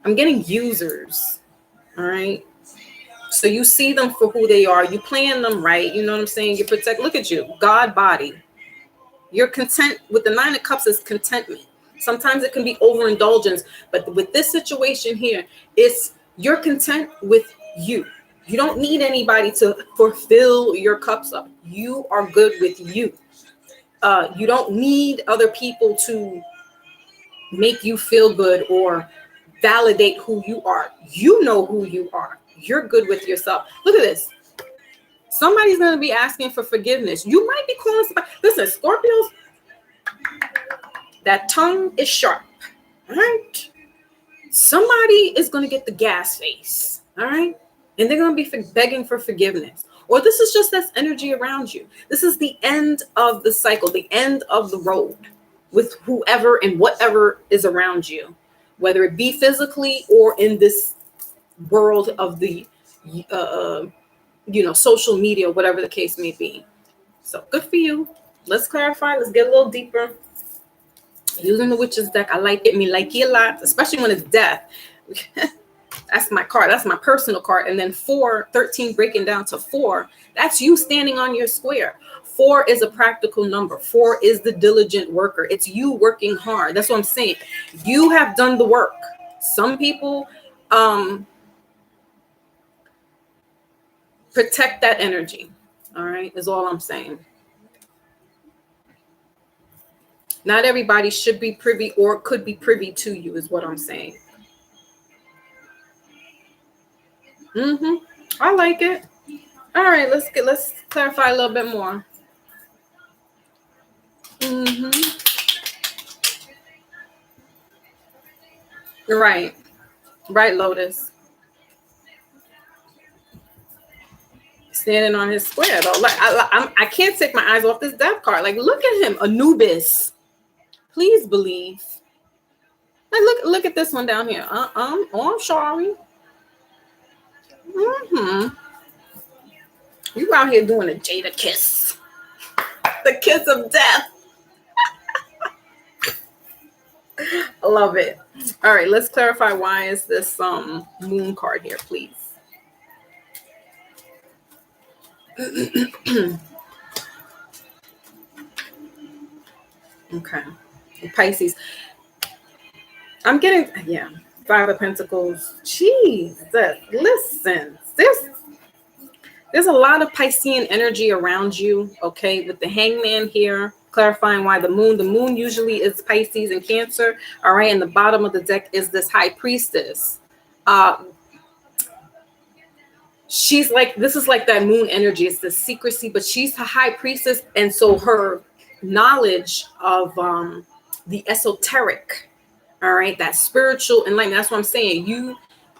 I'm getting users. All right. So you see them for who they are. You plan them right. You know what I'm saying? You protect. Look at you. God body. You're content with the Nine of Cups is contentment. Sometimes it can be overindulgence. But with this situation here, it's you're content with you. You don't need anybody to fulfill your cups up. You are good with you. You don't need other people to make you feel good or validate who you are. You know who you are. You're good with yourself. Look at this. Somebody's going to be asking for forgiveness. You might be calling somebody. Listen, Scorpios, that tongue is sharp. All right. Somebody is going to get the gas face. All right. And they're going to be begging for forgiveness. Or this is just this energy around you. This is the end of the cycle, the end of the road with whoever and whatever is around you, whether it be physically or in this world of the, social media, whatever the case may be. So good for you. Let's clarify. Let's get a little deeper. Using the Witch's deck, I like it. Me like it a lot, especially when it's death. That's my card. That's my personal card. And then 13 breaking down to 4. That's you standing on your square. 4 is a practical number. 4 is the diligent worker. It's you working hard. That's what I'm saying. You have done the work. Some people protect that energy. All right, is all I'm saying. Not everybody should be privy or could be privy to you is what I'm saying. I like it. All right, let's clarify a little bit more. Right, Lotus. Standing on his square though. Like I can't take my eyes off this death card. Like, look at him, Anubis. Please believe. Like, look at this one down here. Oh, I'm sorry. You out here doing a Jada kiss. The kiss of death. I love it. All right, let's clarify why is this moon card here, please. Okay. Pisces. I'm getting, 5 of Pentacles. Jesus, listen. There's a lot of Piscean energy around you, okay? With the Hangman here, clarifying why the moon usually is Pisces and Cancer, all right? And the bottom of the deck is this High Priestess. She's like, this is like that moon energy. It's the secrecy, but she's a High Priestess. And so her knowledge of the esoteric, all right, that spiritual enlightenment. That's what I'm saying. You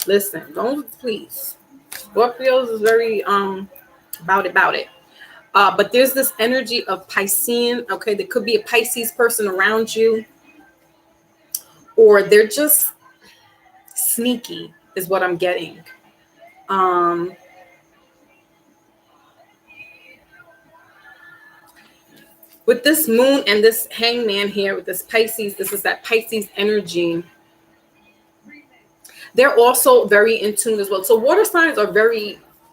listen, don't please. Scorpios is very about it. But there's this energy of Piscean. Okay, there could be a Pisces person around you, or they're just sneaky, is what I'm getting. With this moon and this Hangman here, with this Pisces, this is that Pisces energy. They're also very in tune as well. So water signs are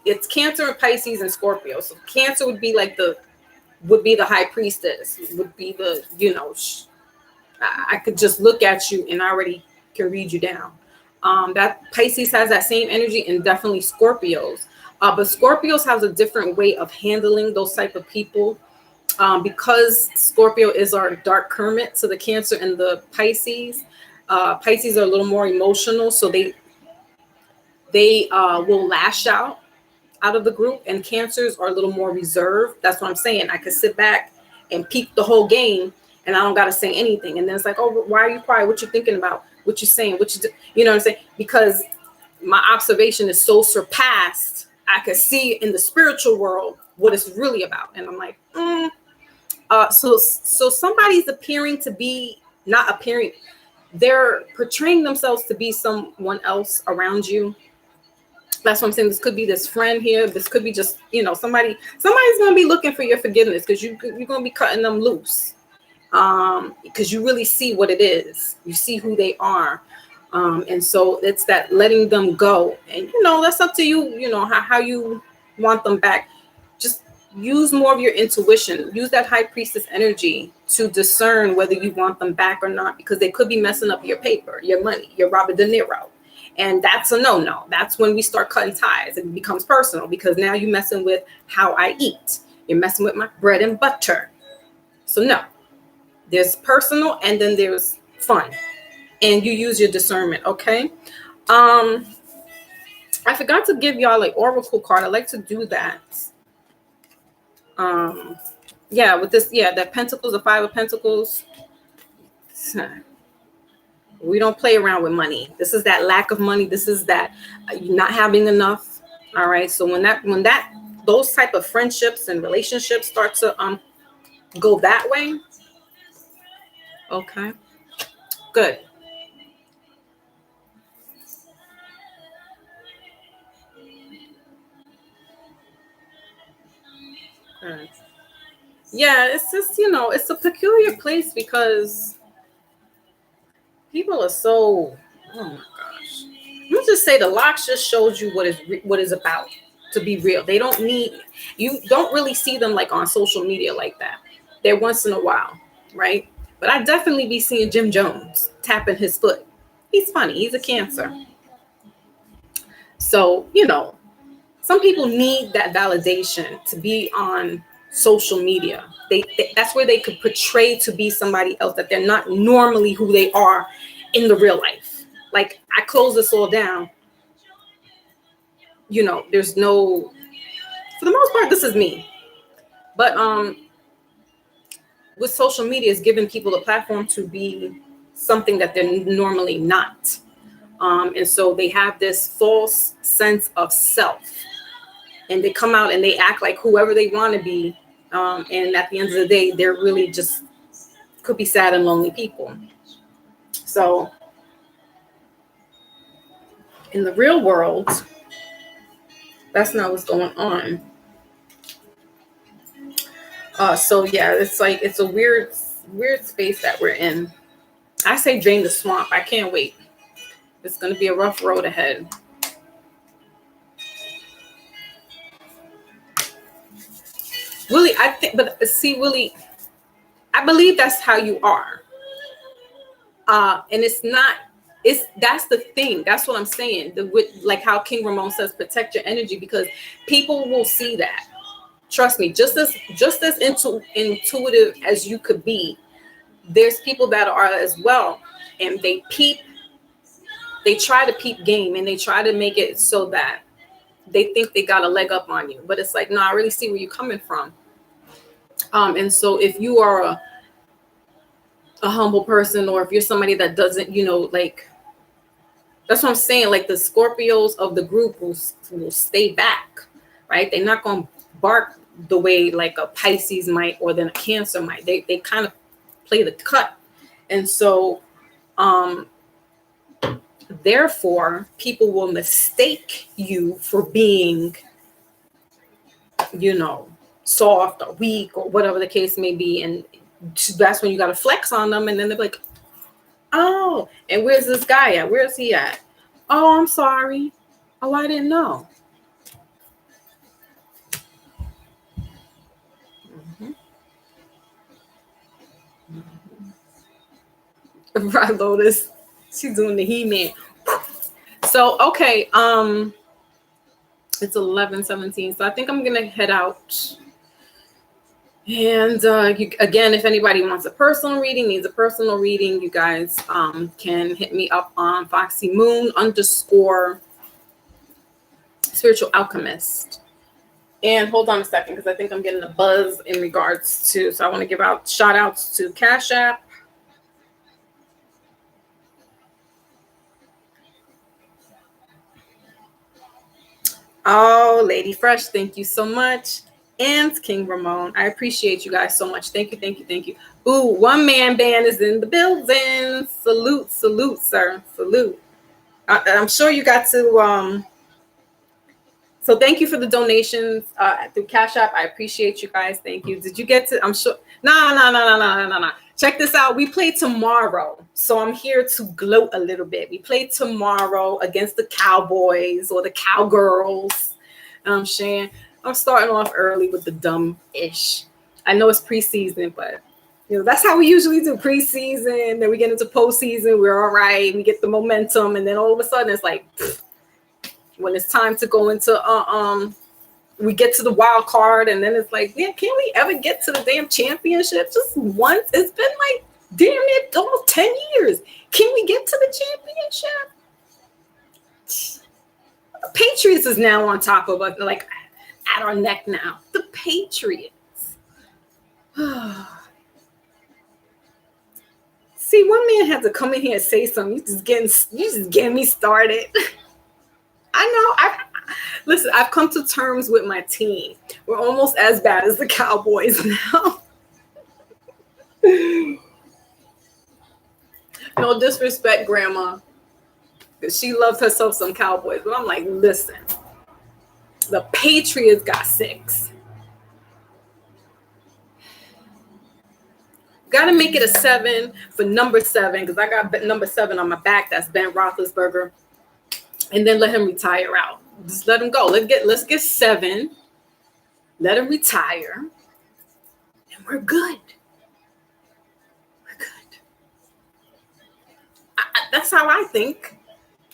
it's Cancer and Pisces and Scorpio. So Cancer would be like the High Priestess, would be the, I could just look at you and I already can read you down. That Pisces has that same energy, and definitely Scorpios. But Scorpios has a different way of handling those type of people. Because Scorpio is our dark hermit, so the Cancer and the Pisces. Pisces are a little more emotional, so they will lash out of the group, and Cancers are a little more reserved. That's what I'm saying. I could sit back and peep the whole game, and I don't got to say anything. And then it's like, oh, why are you quiet? What you thinking about? What you saying? What you do? You know what I'm saying? Because my observation is so surpassed, I could see in the spiritual world what it's really about. And I'm like, so somebody's appearing to be not appearing. They're portraying themselves to be someone else around you. That's what I'm saying. This could be this friend here. This could be just, somebody's going to be looking for your forgiveness because you're going to be cutting them loose. Because you really see what it is. You see who they are. And so it's that letting them go. And, that's up to you, how you want them back. Just use more of your intuition. Use that high priestess energy to discern whether you want them back or not, because they could be messing up your paper, your money, your Robert De Niro. And that's a no-no. That's when we start cutting ties. It becomes personal because now you're messing with how I eat. You're messing with my bread and butter. So no, there's personal and then there's fun. And you use your discernment, okay? I forgot to give y'all an oracle card. I like to do that. With this, that Pentacles, the Five of Pentacles. We don't play around with money. This is that lack of money. This is that not having enough. All right. So when those type of friendships and relationships start to go that way. Okay. Good. Yeah, it's just, it's a peculiar place because people are so, oh my gosh. Let me just say the locks just showed you what is about to be real. You don't really see them like on social media like that. They're once in a while, right? But I definitely be seeing Jim Jones tapping his foot. He's funny. He's a Cancer. So, some people need that validation to be on social media. That's where they could portray to be somebody else, that they're not normally who they are in the real life. Like, I close this all down. There's no, for the most part, this is me. But with social media, is giving people a platform to be something that they're normally not. And so they have this false sense of self. And they come out and they act like whoever they want to be. And at the end of the day, they're really just could be sad and lonely people. So in the real world, that's not what's going on. It's a weird space that we're in. I say drain the swamp. I can't wait. It's going to be a rough road ahead. Willie, Willie, I believe that's how you are. And that's the thing. That's what I'm saying. Like how King Ramon says, protect your energy, because people will see that. Trust me, just as intuitive as you could be, there's people that are as well. And they try to peep game, and they try to make it so that they think they got a leg up on you. But it's like, no, I really see where you're coming from. And so if you are a humble person, or if you're somebody that doesn't, that's what I'm saying. Like the Scorpios of the group will stay back, right? They're not going to bark the way like a Pisces might, or then a Cancer might. They kind of play the cut. And so, therefore, people will mistake you for being, soft or weak or whatever the case may be. And that's when you got to flex on them. And then they're like, oh, and where's this guy at? Where's he at? Oh, I'm sorry. Oh, I didn't know. Right, Lotus. She's doing the He-Man. So, okay. It's 11:17. So I think I'm going to head out. And again, if anybody wants a personal reading, needs a personal reading, you guys can hit me up on Foxy Moon _ Spiritual Alchemist. And hold on a second, because I think I'm getting a buzz in regards to, so I want to give out shout outs to Cash App. Oh, Lady Fresh, thank you so much. And King Ramon, I appreciate you guys so much. Thank you. Ooh, one man band is in the building. Salute, sir. Salute. I'm sure you got to So thank you for the donations through Cash App. I appreciate you guys. Thank you. Did you get to? I'm sure. No. Check this out. We play tomorrow, so I'm here to gloat a little bit. We play tomorrow against the Cowboys or the Cowgirls. I'm saying I'm starting off early with the dumb-ish. I know it's preseason, but that's how we usually do preseason. Then we get into postseason. We're all right. We get the momentum, and then all of a sudden it's like. When it's time to go into we get to the wild card, and then it's like, man, can we ever get to the damn championship just once? It's been like damn near almost 10 years. Can we get to the championship? The Patriots is now on top of us, like at our neck now. The Patriots. See, one man had to come in here and say something. You just getting me started. I know. Listen, I've come to terms with my team. We're almost as bad as the Cowboys now. No disrespect, Grandma. She loves herself some Cowboys. But I'm like, listen, the Patriots got 6. Got to make it a 7 for number 7, because I got number 7 on my back. That's Ben Roethlisberger. And then let him retire out. Just let him go. Let's get 7. Let him retire. And we're good. We're good. That's how I think.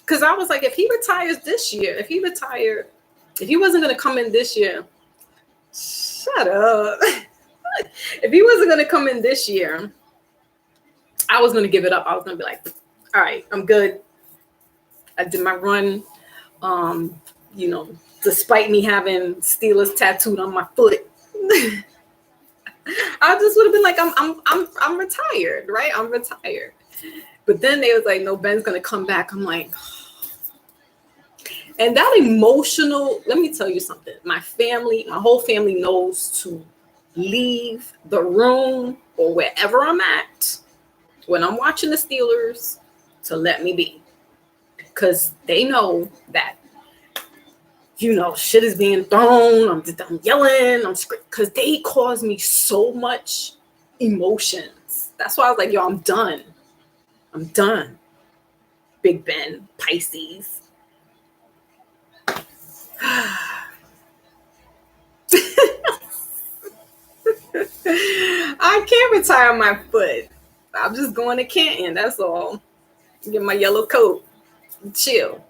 Because I was like, if he retires this year, if he wasn't going to come in this year, shut up. If he wasn't going to come in this year, I was going to give it up. I was going to be like, all right, I'm good. I did my run, despite me having Steelers tattooed on my foot. I just would have been like, I'm retired, right? I'm retired. But then they was like, no, Ben's gonna come back. I'm like, and that emotional. Let me tell you something. My whole family knows to leave the room or wherever I'm at when I'm watching the Steelers to let me be. Because they know that, shit is being thrown. I'm yelling. I'm screaming. Because they cause me so much emotions. That's why I was like, yo, I'm done. I'm done. Big Ben, Pisces. I can't retire my foot. I'm just going to Canton. That's all. Get my yellow coat. Chill.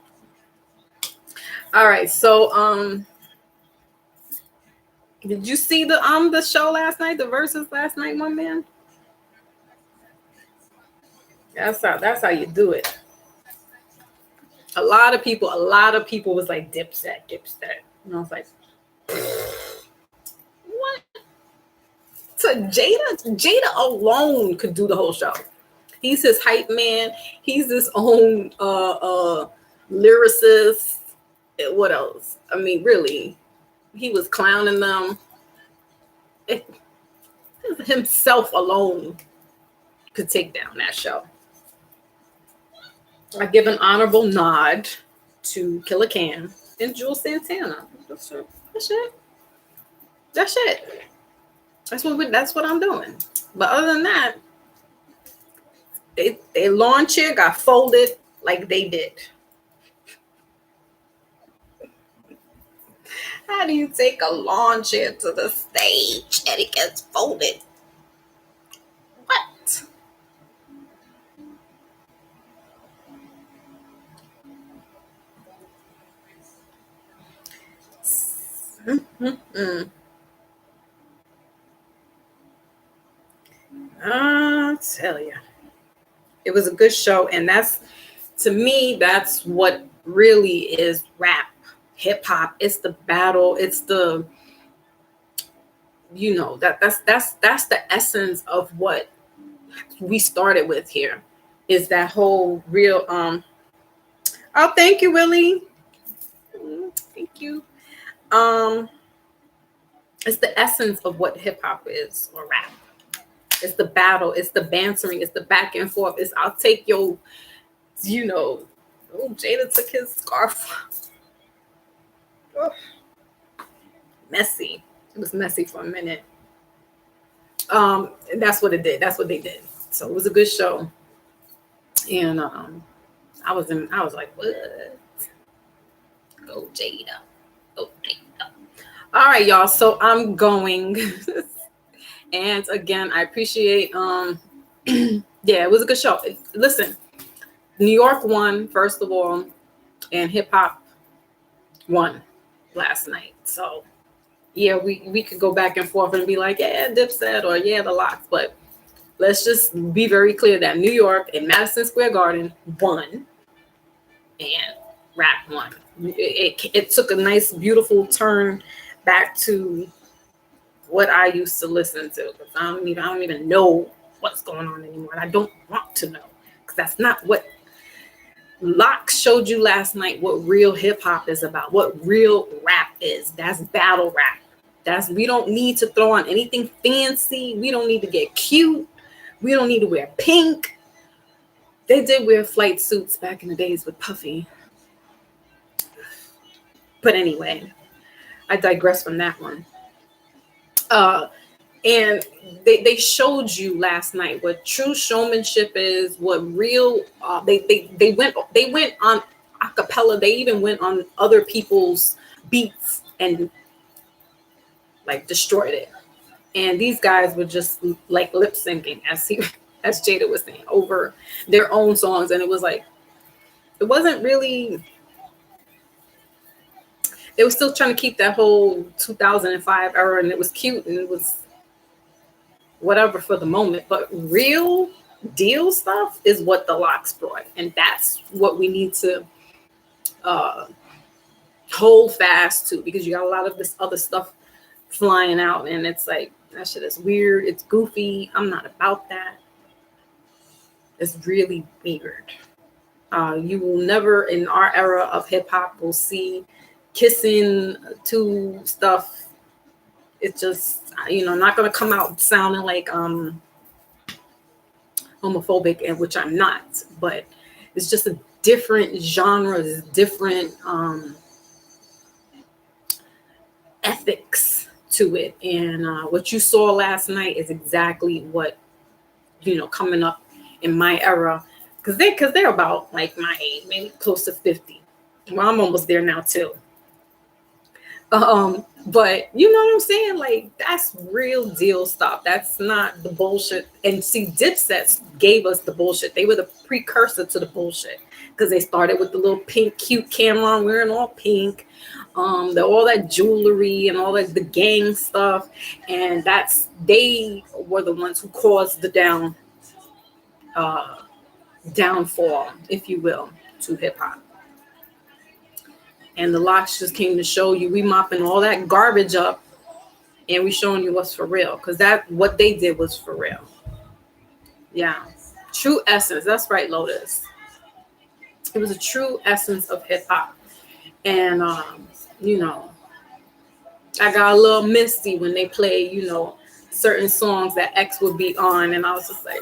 All right, so did you see the show last night, the Versus last night, my man? That's how you do it. A lot of people was like Dipset. And I was like, what? So Jada alone could do the whole show. He's his hype man. He's his own lyricist. What else? I mean, really, he was clowning them. Himself alone could take down that show. I give an honorable nod to Killer Cam and Jules Santana. That's it. That's what I'm doing. But other than that, their lawn chair got folded like they did. How do you take a lawn chair to the stage and it gets folded? What? I'll tell you. It was a good show, and to me, that's what really is rap, hip hop. It's the battle. It's the, that's the essence of what we started with here. Is that whole real oh, thank you, Willie. Thank you. It's the essence of what hip hop is, or rap. It's the battle. It's the bantering. It's the back and forth. It's I'll take your, oh, Jada took his scarf. ugh, messy. It was messy for a minute. And that's what it did. That's what they did. So it was a good show. And I was like, what? Go Jada. Go Jada. All right, y'all. So I'm going. And again, I appreciate yeah, it was a good show. Listen, New York won, first of all, and hip hop won last night. So yeah, we could go back and forth and be like, yeah, Dipset or yeah, the Lox, but let's just be very clear that New York and Madison Square Garden won and rap won. It took a nice, beautiful turn back to what I used to listen to, because I don't even know what's going on anymore. And I don't want to know, because that's not what Lox showed you last night, what real hip hop is about, what real rap is. That's battle rap. We don't need to throw on anything fancy. We don't need to get cute. We don't need to wear pink. They did wear flight suits back in the days with Puffy. But anyway, I digress from that one. And they showed you last night what true showmanship is, what real they went on a cappella. They even went on other people's beats and like destroyed it. And these guys were just like lip syncing, as Jada was saying, over their own songs. And it was like, it wasn't really, they were still trying to keep that whole 2005 era, and it was cute and it was whatever for the moment. But real deal stuff is what the Lox brought. And that's what we need to hold fast to, because you got a lot of this other stuff flying out, and it's like, that shit is weird, it's goofy. I'm not about that. It's really weird. You will never in our era of hip-hop will see kissing to stuff. It's just, not gonna come out sounding like homophobic, and which I'm not, but it's just a different genre, it's different ethics to it. And what you saw last night is exactly what, coming up in my era, because they're about like my age, maybe close to 50. Well, I'm almost there now too. But you know what I'm saying? Like, that's real deal stuff. That's not the bullshit. And see, Dipset gave us the bullshit. They were the precursor to the bullshit, because they started with the little pink, cute Cameron wearing all pink, all that jewelry and all that, the gang stuff. And they were the ones who caused the downfall, if you will, to hip hop. And the Lox just came to show you, we mopping all that garbage up, and we showing you what's for real, because what they did was for real. Yeah, true essence. That's right, Lotus. It was a true essence of hip hop. And I got a little misty when they play, certain songs that X would be on, and I was just like,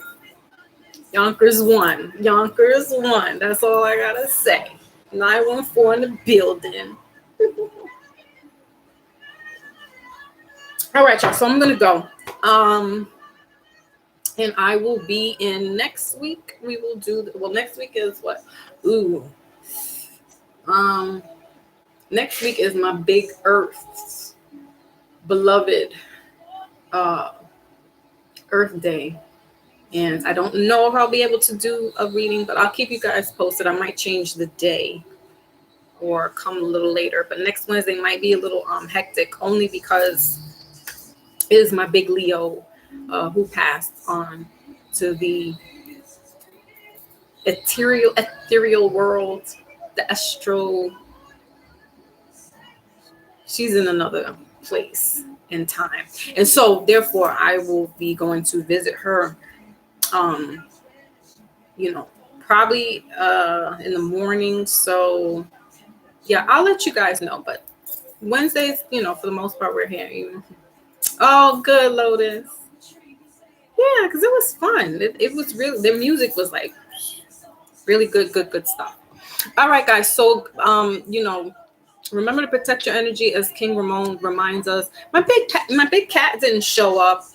Yonkers won. Yonkers won. That's all I gotta say. 914 in the building. All right, y'all. So I'm gonna go. And I will be in next week. We will do next week is what? Next week is my Big Earth's beloved Earth Day. And I don't know if I'll be able to do a reading, but I'll keep you guys posted. I might change the day or come a little later. But next Wednesday might be a little hectic, only because it is my big Leo who passed on to the ethereal world, the astral. She's in another place in time. And so therefore I will be going to visit her probably in the morning. So yeah, I'll let you guys know. But Wednesdays, for the most part, we're here. Oh, good, Lotus. Yeah, because it was fun. It was really, the music was like really good stuff. All right, guys. So Remember to protect your energy, as King Ramon reminds us. My big cat didn't show up,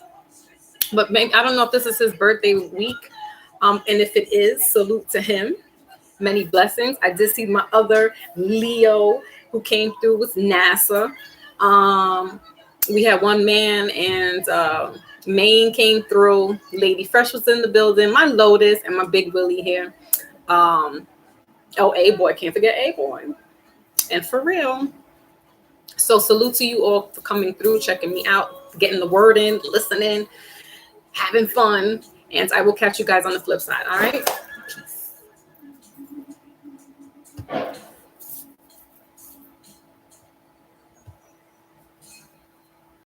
but maybe, I don't know if this is his birthday week. And if it is, salute to him. Many blessings. I did see my other Leo who came through with NASA. We had one man, and Maine came through. Lady Fresh was in the building. My Lotus and my Big Willie here. A-Boy. Can't forget A-Boy. And for real. So salute to you all for coming through, checking me out, getting the word in, listening, having fun. And I will catch you guys on the flip side. All right.